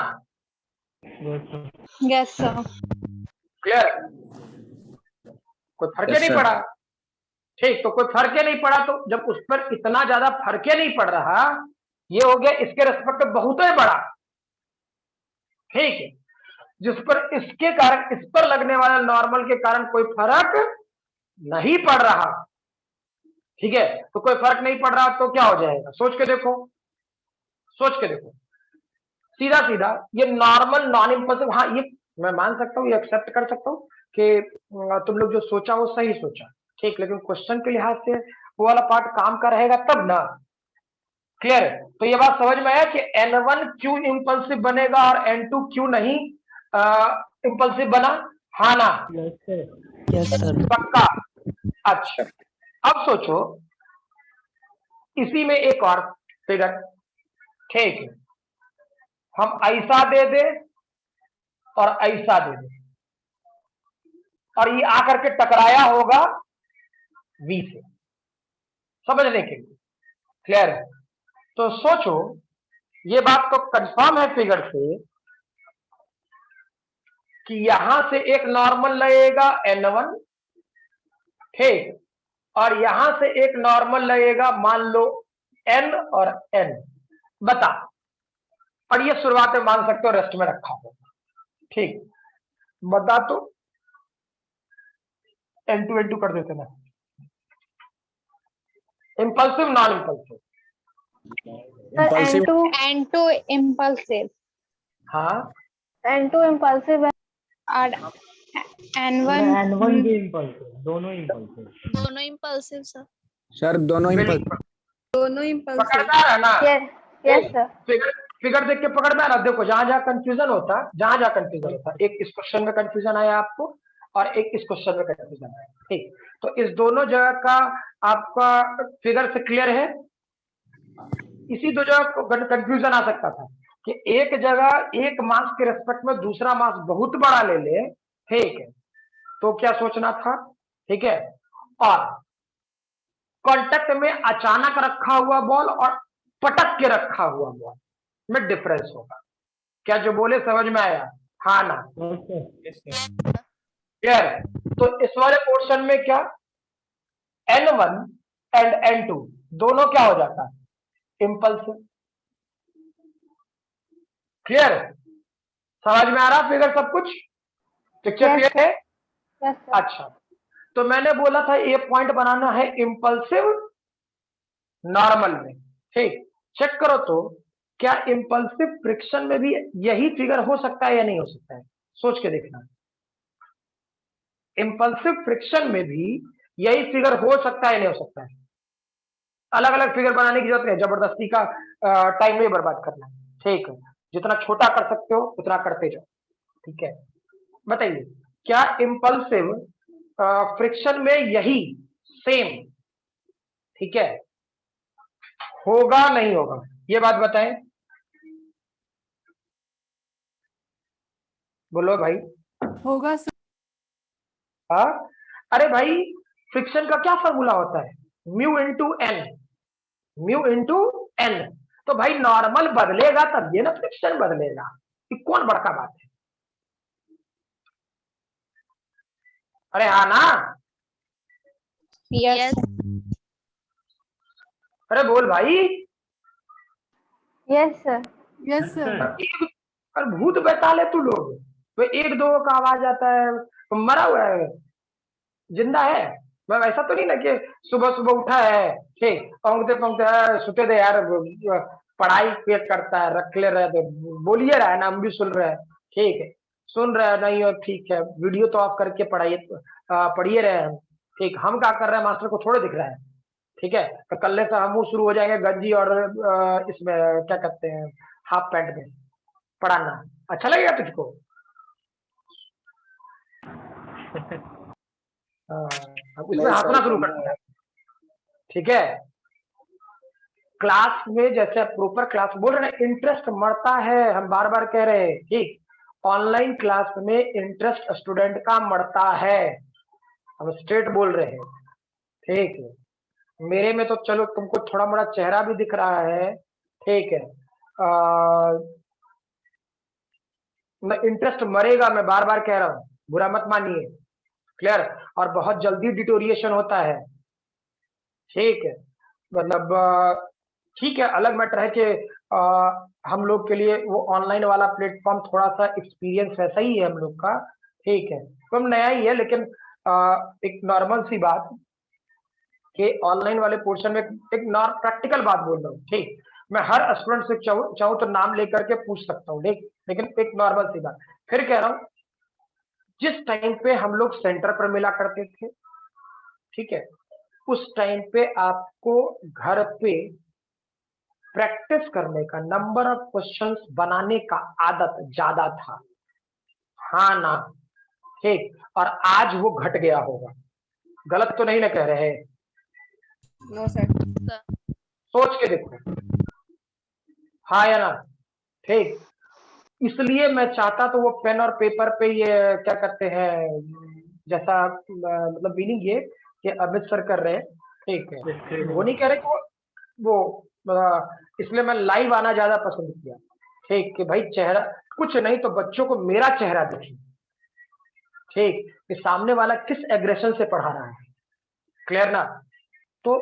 Yes, sir. क्लियर? कोई फर्क Yes, नहीं sir. पड़ा, ठीक, तो कोई फर्क नहीं पड़ा, तो जब उस पर इतना ज्यादा फर्क नहीं पड़ रहा, ये हो गया इसके रेस्पेक्ट में बहुत ही बड़ा, ठीक है, जिस पर इसके कारण इस पर लगने वाले नॉर्मल के कारण कोई फर्क नहीं पड़ रहा, ठीक है, तो कोई फर्क नहीं पड़ रहा तो क्या हो जाएगा, सोच के देखो, सोच के देखो, सीधा सीधा ये नॉर्मल नॉन इम्पल्सिव, हाँ ये मैं मान सकता हूँ, ये एक्सेप्ट कर सकता हूँ कि तुम लोग जो सोचा वो सही सोचा, ठीक, लेकिन क्वेश्चन के लिहाज से वो वाला पार्ट काम का रहेगा तब ना। क्लियर? तो ये बात समझ में आया कि n1 क्यों इम्पल्सिव बनेगा और n2 क्यों नहीं इम्पल्सिव बना, हाँ ना? Yes, sir. पक्का? अच्छा, अब सोचो इसी में एक और फिगर, ठीक है, हम ऐसा दे दे और ऐसा दे दे और ये आकर के टकराया होगा V से, समझने के लिए। क्लियर है? तो सोचो ये बात तो कंफर्म है फिगर से कि यहां से एक नॉर्मल लगेगा n1, ठीक, और यहां से एक नॉर्मल लगेगा मान लो n और n, बता, और ये शुरुआत में मान सकते हो रेस्ट में रखा होगा, ठीक, बता तो n2 n2 कर देते ना, impulsive non impulsive? Sir, Impulsive. N2 And to impulsive. हाँ, N2 impulsive है और N1 N1 भी impulsive, दोनों impulsive. दोनों impulsive, sir. सर दोनों बिल्कुल impulsive. दोनों impulsive. पकड़ में आ रहा है ना? yes yes sir figure figure देख के पकड़ में आ रहा। देखो जहां जहां कंफ्यूजन होता, जहां जहां कंफ्यूजन होता, एक इस क्वेश्चन में कंफ्यूजन आया आपको और एक इस क्वेश्चन में कंफ्यूजन आया, ठीक, तो इस दोनों जगह का आपका फिगर से क्लियर है। इसी दो जगह कंफ्यूजन आ सकता था कि एक जगह एक मास के रेस्पेक्ट में दूसरा मास बहुत बड़ा ले ले, ठीक है, तो क्या सोचना था, ठीक है, और कांटेक्ट में अचानक रखा हुआ बॉल और पटक के रखा हुआ बॉल में डिफरेंस होगा। क्या जो बोले समझ में आया, हाँ ना? क्लियर? तो इस वाले पोर्शन में क्या n1 एंड n2 दोनों क्या हो जाता है, इम्पल्सिव। क्लियर? समझ में आ रहा फिगर सब कुछ, पिक्चर Yes, क्लियर है? yes sir अच्छा, तो मैंने बोला था ये पॉइंट बनाना है इम्पल्सिव नॉर्मल में, ठीक, चेक करो तो क्या इम्पल्सिव फ्रिक्शन में भी यही फिगर हो सकता है या नहीं हो सकता है, सोच के देखना। इम्पल्सिव फ्रिक्शन में भी यही फिगर हो सकता है या नहीं हो सकता है? अलग अलग फिगर बनाने की जरूरत नहीं, जबरदस्ती का टाइम नहीं बर्बाद करना है, ठीक है, जितना छोटा कर सकते हो उतना करते जाओ, ठीक है। बताइए क्या इम्पल्सिव फ्रिक्शन में यही सेम, ठीक है, होगा नहीं होगा, ये बात बताएं। बोलो भाई। होगा सर। हाँ, अरे भाई फ्रिक्शन का क्या फॉर्मूला होता है, mu into N, mu into N. तो भाई नॉर्मल बदलेगा तब ये ना फ्रिक्शन बदलेगा, ये कौन बड़का बात है। अरे हाँ ना, Yes. अरे बोल भाई। Yes, sir. Yes sir. अरे भूत बैताले तू लोग, तो एक दो का आवाज आता है, तो मरा हुआ है, जिंदा है। मैं ऐसा तो नहीं ना कि सुबह सुबह उठा है, ठीक पौंगते पौंगते सुते दे यार, पढ़ाई पे करता है, रख ले रहे तो बोलिए रहा है ना, हम भी सुन रहे हैं, ठीक है, सुन रहे हैं नहीं और ठीक है, वीडियो तो ऑफ करके पढ़िए रहे हैं, ठीक। हम क्या कर रहे हैं, मास्टर को छोड़े दिख रहा है, ठीक है। तो कल से हम शुरू हो जाएंगे गंजी और इसमें क्या कहते हैं, हाफ पैंट में पढ़ाना। अच्छा लगेगा तुझको? अब इसमें हंसना शुरू कर दिया, ठीक है। क्लास में जैसे प्रॉपर क्लास बोल रहे हैं, इंटरेस्ट मरता है, हम बार बार कह रहे हैं, ठीक। ऑनलाइन क्लास में इंटरेस्ट स्टूडेंट का मरता है, हम स्ट्रेट बोल रहे हैं, ठीक है। मेरे में तो चलो तुमको थोड़ा मोड़ा चेहरा भी दिख रहा है, ठीक है। इंटरेस्ट मरेगा, मैं बार बार कह रहा हूं, बुरा मत मानिए, क्लियर। और बहुत जल्दी डिटोरिएशन होता है, ठीक है। मतलब ठीक है, अलग मैटर है कि हम लोग के लिए वो ऑनलाइन वाला प्लेटफॉर्म थोड़ा सा एक्सपीरियंस वैसा ही है हम लोग का, ठीक है, तो हम नया ही है, लेकिन एक नॉर्मल सी बात कि ऑनलाइन वाले पोर्शन में एक प्रैक्टिकल बात बोल रहा हूँ, ठीक। मैं हर स्टूडेंट से चाहूँ तो नाम लेकर के पूछ सकता हूँ, ठीक, लेकिन एक नॉर्मल सी बात फिर कह रहा हूँ, जिस टाइम पे हम लोग सेंटर पर मिला करते थे, ठीक है, उस टाइम पे आपको घर पे प्रैक्टिस करने का, नंबर ऑफ क्वेश्चंस बनाने का आदत ज्यादा था, हाँ ना, ठीक। और आज वो घट गया होगा, गलत तो नहीं ना कह रहे हैं? No, sir. सोच के देखो, हाँ या ना, ठीक। इसलिए मैं चाहता तो वो पेन और पेपर पे ये क्या करते हैं, जैसा मतलब मीनिंग ये कि अमित सर कर रहे हैं, ठीक है, वो नहीं कह रहे कि इसलिए मैं लाइव आना ज्यादा पसंद किया, ठीक, कि भाई चेहरा कुछ नहीं तो बच्चों को मेरा चेहरा दिखे, ठीक, कि सामने वाला किस एग्रेशन से पढ़ा रहा है, क्लियर ना। तो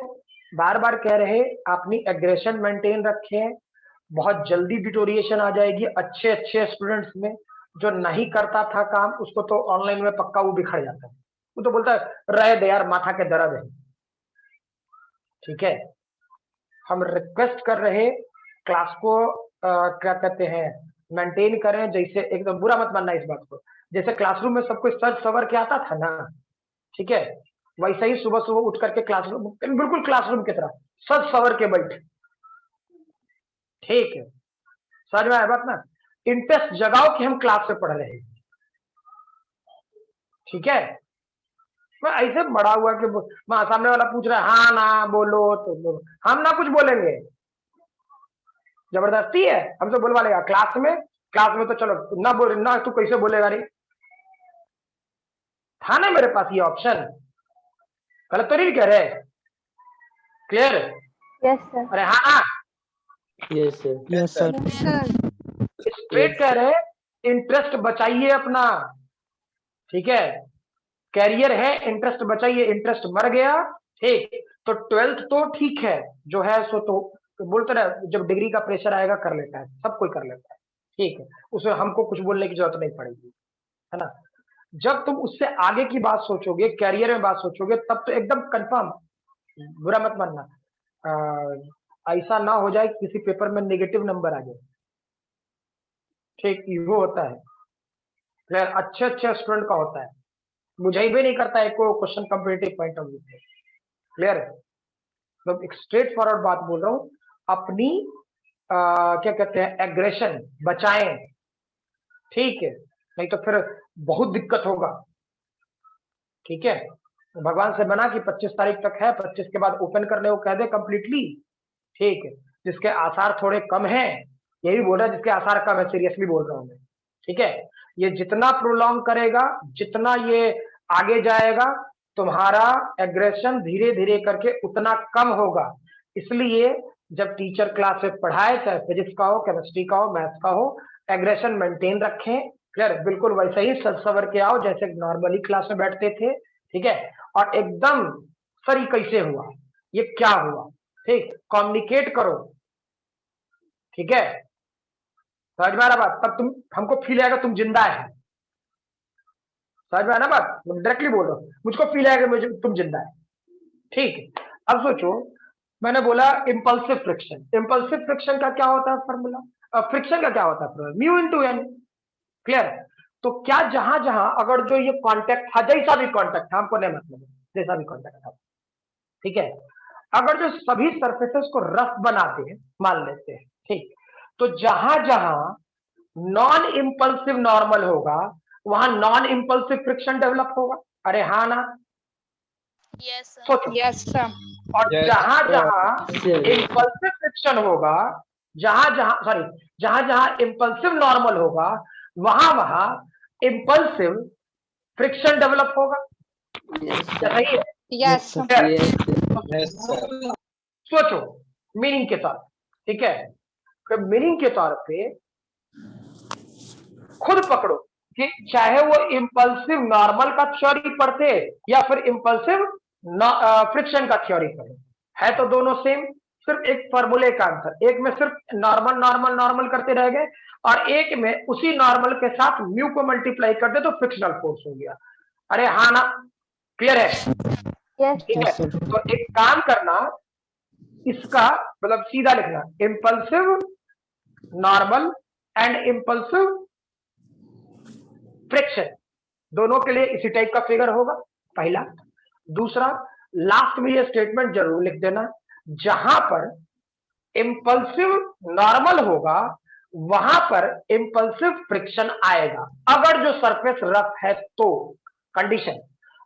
बार बार कह रहे अपनी एग्रेशन मेंटेन रखें, बहुत जल्दी डिटोरिएशन आ जाएगी अच्छे अच्छे स्टूडेंट्स में। जो नहीं करता था काम उसको तो ऑनलाइन में पक्का वो बिखर जाता है, वो तो बोलता है रहे दे यार, माथा के दर्द है, ठीक है। हम रिक्वेस्ट कर रहे क्लास को क्या कहते हैं, मेंटेन करें, जैसे एकदम बुरा मत मानना इस बात को, जैसे क्लासरूम में सब कुछ सज सवर के आता था ना, ठीक है, वैसे ही सुबह सुबह उठ करके क्लासरूम बिल्कुल क्लासरूम की तरह सज सवर के बैठ, ठीक है। समझ में आया बात ना, इंटरेस्ट जगाओ कि हम क्लास में पढ़ रहे हैं, ठीक है। मैं ऐसे बड़ा हुआ कि मैं सामने वाला पूछ रहा है हाँ ना बोलो, तो बोलो, हम ना कुछ बोलेंगे, जबरदस्ती है हमसे बोलवा लेगा क्लास में तो चलो ना बोल ना, तू कैसे बोलेगा रे, था ना मेरे पास ये ऑप्शन, गलत तो नहीं कह रहे, क्लियर? Yes, sir. अरे हाँ, Yes, sir. Yes, sir. Straight कह रहे इंटरेस्ट बचाइए अपना, ठीक है, कैरियर है, इंटरेस्ट बचाइए, इंटरेस्ट मर गया, ठीक। तो 12th तो ठीक है जो है सो, तो बोलते रहे जब डिग्री का प्रेशर आएगा कर लेता है, सब कोई कर लेता है, ठीक है, उसमें हमको कुछ बोलने की जरूरत नहीं पड़ेगी, है ना। जब तुम उससे आगे की बात सोचोगे, कैरियर में बात सोचोगे, तब तो एकदम कंफर्म, बुरा मत मानना, ऐसा ना हो जाए किसी पेपर में नेगेटिव नंबर आ जाए, ठीक, वो होता है, क्लियर। अच्छे अच्छे स्टूडेंट का होता है, मुझे भी नहीं करता है कोई question competitive point of view से, क्लियर है। तो एक स्ट्रेट फॉरवर्ड बात बोल रहा हूँ, अपनी क्या कहते हैं एग्रेशन बचाएं, ठीक है, नहीं तो फिर बहुत दिक्कत होगा, ठीक है, भगवान से बना कि 25 तारीख तक है, 25 के बाद ओपन करने को कह दे कंप्लीटली। ठीक है, जिसके आसार थोड़े कम हैं, यही बोल रहा है जिसके आसार कम है, सीरियसली बोल रहा हूं मैं। ठीक है, ये जितना प्रोलॉन्ग करेगा, जितना ये आगे जाएगा, तुम्हारा एग्रेशन धीरे धीरे करके उतना कम होगा। इसलिए जब टीचर क्लास में पढ़ाए, चाहे फिजिक्स का हो, केमिस्ट्री का हो, मैथ्स का हो, एग्रेशन मेंटेन रखें। क्लियर, बिल्कुल वैसे ही सज सवर के आओ जैसे नॉर्मली क्लास में बैठते थे। ठीक है, और एकदम सर ये कैसे हुआ, ये क्या हुआ, ठीक, कम्युनिकेट करो। ठीक है, समझ में आ रहा बात? तब तुम हमको फील आएगा तुम जिंदा है। समझ में आना बात? डायरेक्टली बोल रहा हूँ, मुझको फील आएगा मुझे तुम जिंदा है। ठीक है, अब सोचो, मैंने बोला इंपल्सिव फ्रिक्शन। इंपल्सिव फ्रिक्शन का क्या होता है फॉर्मूला? फ्रिक्शन का क्या होता है? Mu into N. क्लियर? तो क्या जहां जहां अगर जो ये कांटेक्ट था, जैसा भी कांटेक्ट था, हमको नहीं मतलब, जैसा भी कांटेक्ट था, ठीक है, अगर जो सभी सरफेसेस को रफ बनाते हैं, मान लेते हैं, ठीक, तो जहां जहां नॉन इंपल्सिव नॉर्मल होगा वहां नॉन इंपल्सिव फ्रिक्शन डेवलप होगा। अरे हाँ ना? सोचो। Yes, sir. और जहां जहां इंपल्सिव फ्रिक्शन होगा, जहां जहां इंपल्सिव नॉर्मल होगा, वहां वहां इंपल्सिव फ्रिक्शन डेवलप होगा। क्या सही है? Yes, sir. सोचो मीनिंग के तौर, ठीक है, मीनिंग के तौर पे खुद पकड़ो कि चाहे वो इंपल्सिव नॉर्मल का थ्योरी पढ़ते या फिर इंपल्सिव फ्रिक्शन का थ्योरी पढ़े, है तो दोनों सेम, सिर्फ एक फॉर्मूले का अंतर, एक में सिर्फ नॉर्मल नॉर्मल नॉर्मल करते रह गए और एक में उसी नॉर्मल के साथ म्यू को मल्टीप्लाई कर दे तो फ्रिक्शनल फोर्स हो गया। अरे हाँ ना? क्लियर है? Yes, ठीक है, sir. तो एक काम करना, इसका मतलब सीधा लिखना, impulsive normal and impulsive friction दोनों के लिए इसी टाइप का फिगर होगा, पहला। दूसरा, लास्ट में ये स्टेटमेंट जरूर लिख देना, जहां पर इंपल्सिव नॉर्मल होगा वहां पर इंपल्सिव फ्रिक्शन आएगा, अगर जो सरफेस रफ है तो। कंडीशन,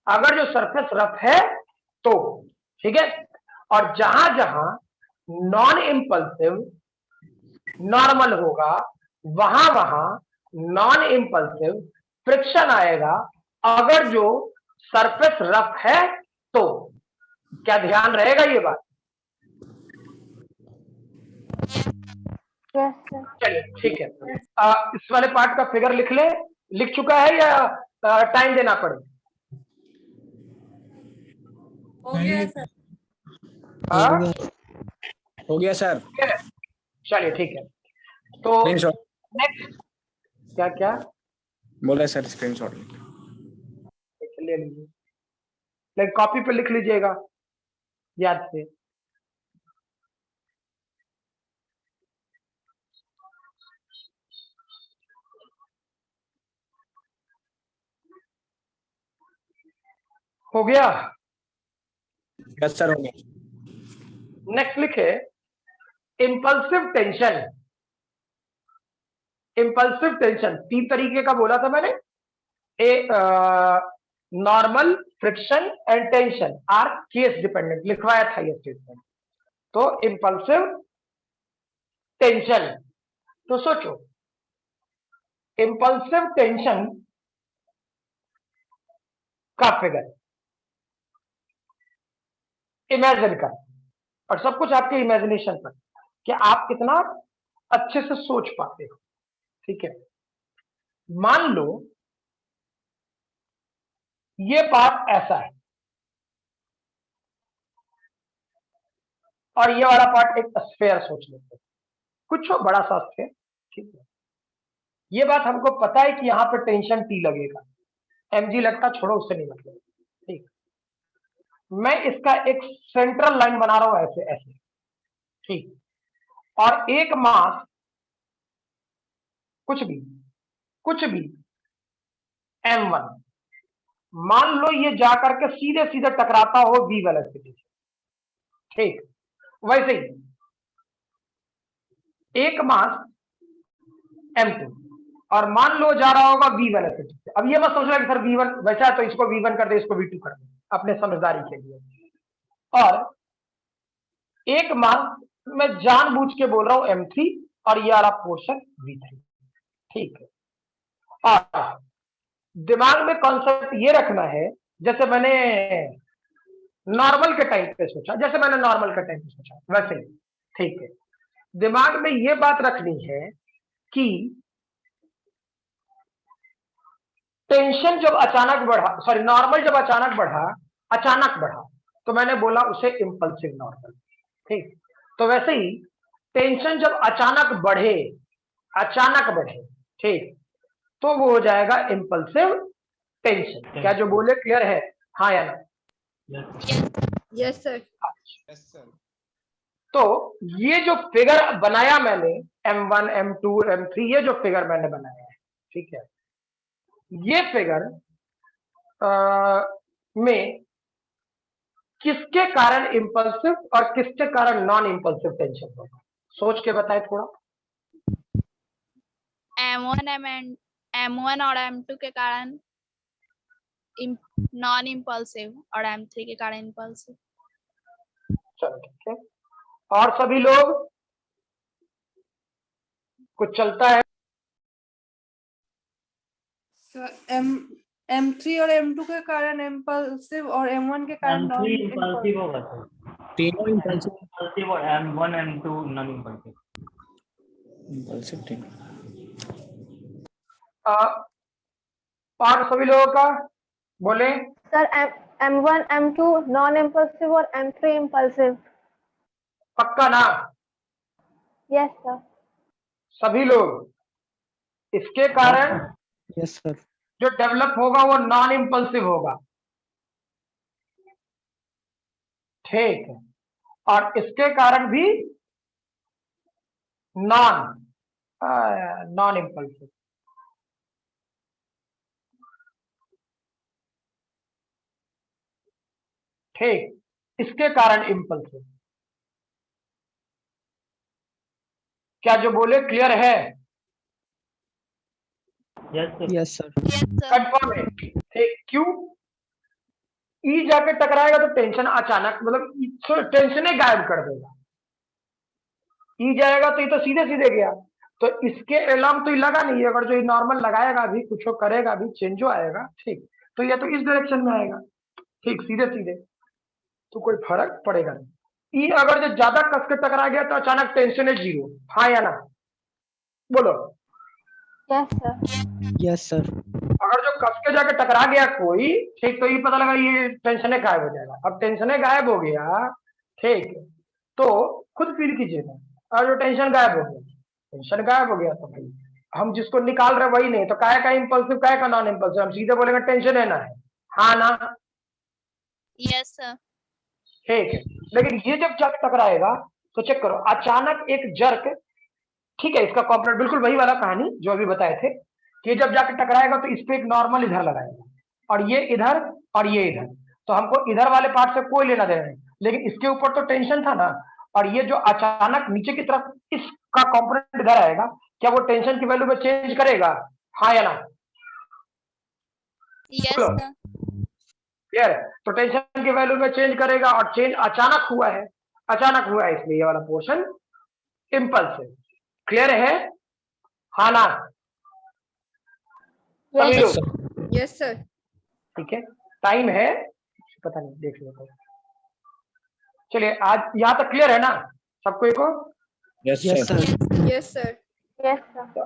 अगर जो सरफेस रफ है तो, ठीक है, और जहां जहां नॉन इंपल्सिव नॉर्मल होगा वहां वहां नॉन इंपल्सिव फ्रिक्शन आएगा, अगर जो सरफेस रफ है तो। क्या ध्यान रहेगा ये बात? Yes, sir. चलिए ठीक है, इस वाले पार्ट का फिगर लिख ले। लिख चुका है या टाइम देना पड़े? हो गया सर। हाँ? हो गया सर। चलिए ठीक है, तो स्क्रीनशॉट नेक्स्ट क्या क्या बोला सर, स्क्रीनशॉट ले लीजिए, लेकिन कॉपी पे लिख लीजिएगा याद से। हो गया? यस सर, हो गया। नेक्स्ट लिखे इंपल्सिव टेंशन। इंपल्सिव टेंशन 3 तरीके का बोला था मैंने, normal, friction and tension are case dependent, लिखवाया था ये स्टेटमेंट। तो इंपल्सिव टेंशन, तो सोचो इंपल्सिव टेंशन का फिगर इमेजिन कर, और सब कुछ आपके इमेजिनेशन पर, कि आप कितना अच्छे से सोच पाते हो। ठीक है, मान लो ये पार्ट ऐसा है और ये वाला पार्ट एक स्फेयर सोच लेते हैं, कुछ हो बड़ा सा स्फेयर। ठीक है, ये बात हमको पता है कि यहां पर टेंशन टी लगेगा, mg लगता, छोड़ो, उससे नहीं मतलब। ठीक, मैं इसका एक सेंट्रल लाइन बना रहा हूं ऐसे ऐसे, ठीक, और एक मास कुछ भी m1, मान लो ये जाकर के सीधे सीधे टकराता हो v वेलोसिटी से। ठीक, वैसे ही एक मास m2 और मान लो जा रहा होगा v वेलोसिटी से, अब ये मत सोचना कि सर V1 वैसा है तो इसको V1 कर दे, इसको V2 कर दे, अपने समझदारी के लिए। और एक मार्क मैं जानबूझ के बोल रहा हूं M3 और ये वाला पोर्शन V3, ठीक है। और दिमाग में कॉन्सेप्ट ये रखना है, जैसे मैंने नॉर्मल के टाइम पे सोचा, वैसे ही, ठीक है। दिमाग में ये बात रखनी है कि टेंशन जब अचानक बढ़ा, सॉरी नॉर्मल जब अचानक बढ़ा तो मैंने बोला उसे इंपल्सिव नॉर्मल, ठीक। तो वैसे ही टेंशन जब अचानक बढ़े, ठीक, तो वो हो जाएगा इंपल्सिव टेंशन। क्या जो बोले क्लियर है? हाँ या ना? Yes, sir. तो ये जो फिगर बनाया मैंने M1, M2, M3, ये जो फिगर मैंने बनाया है, ठीक है, ये फिगर में किसके कारण इंपल्सिव और किसके कारण नॉन इंपल्सिव टेंशन होगा, सोच के बताए थोड़ा। M1 और M2 के कारण नॉन इम्पल्सिव और M3 के कारण इम्पल्सिव। चलो ठीक है, और सभी लोग कुछ चलता है? M3 और M2 के कारण इम्पल्सिव और M1 के कारण नॉन M3 इम्पल्सिव होगा सर, तीनों इम्पल्सिव इम्पल्सिव और M1 M2 नॉन इम्पल्सिव। और सभी लोगों का बोले। Sir M1 M2 non impulsive और M3 इम्पल्सिव। पक्का ना? Yes sir. सभी लोग इसके कारण यस सर। जो डेवलप होगा वो नॉन इम्पल्सिव होगा, ठीक है, और इसके कारण भी नॉन इम्पल्सिव। ठीक, इसके कारण इम्पल्सिव। क्या जो बोले क्लियर है? Yes sir. कंफर्म है? ठीक, क्यों? ई जाके टकराएगा तो टेंशन अचानक, मतलब टेंशन ही गायब कर देगा। ई जाएगा तो ये तो सीधे सीधे गया, तो इसके अलार्म तो ये लगा नहीं है, अगर जो नॉर्मल लगाएगा भी, कुछ करेगा भी, चेंजो आएगा, ठीक, तो ये तो इस डायरेक्शन में आएगा, ठीक, सीधे सीधे, तो कोई फर्क पड़ेगा नहीं। ई अगर जो ज्यादा कस के टकरा गया तो अचानक टेंशन है 0, हाँ या ना? बोलो। Yes sir. Yes sir. अगर जो कस के जाके टकरा गया कोई, ठीक, तो ये पता लगा ये टेंशन गायब हो जाएगा। अब टेंशन गायब हो गया, ठीक, तो खुद फील कीजिएगा, और जो टेंशन गायब हो गया तो भाई हम जिसको निकाल रहे वही नहीं, तो काय का इंपल्सिव, काय का नॉन इंपल्सिव, हम सीधे बोलेंगे टेंशन है ना है, हाँ ना? Yes sir. ठीक है, लेकिन ये जब जाके टकराएगा तो चेक करो, अचानक एक जर्क, ठीक है, इसका कॉम्पोनेंट बिल्कुल वही वाला कहानी जो अभी बताए थे, कि जब जाके टकराएगा तो इस पे एक नॉर्मल इधर लगाएगा, और ये इधर और ये इधर, तो हमको इधर वाले पार्ट से कोई लेना देना नहीं, लेकिन इसके ऊपर तो टेंशन था ना, और ये जो अचानक नीचे की तरफ इसका कॉम्पोनेंट इधर आएगा, क्या वो टेंशन की वैल्यू में चेंज करेगा, हाँ या ना? Yes sir. क्लियर? तो टेंशन की वैल्यू में चेंज करेगा, और चेंज अचानक हुआ है, इसलिए ये वाला पोर्शन इंपल्सिव। क्लियर है, हाँ ना? सभी लोग? Yes, sir. ठीक है, टाइम है, पता नहीं, देख लो। चलिए, आज यहाँ तक क्लियर है ना सबको? को yes yes sir. Sir. Yes, sir. Yes sir. तो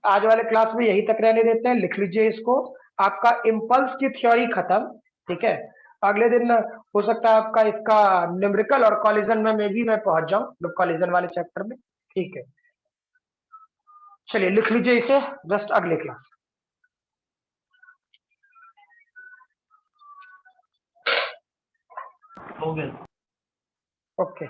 आज वाले क्लास में यही तक रहने देते हैं, लिख लीजिए इसको। आपका इम्पल्स की थ्योरी खत्म, ठीक है। अगले दिन हो सकता है आपका इसका न्यूमेरिकल और कॉलिजन में भी मैं पहुंच जाऊं, कॉलिजन वाले चैप्टर में, ठीक है। चलिए लिख लीजिए इसे, जस्ट अगले क्लास। हो गया। ओके।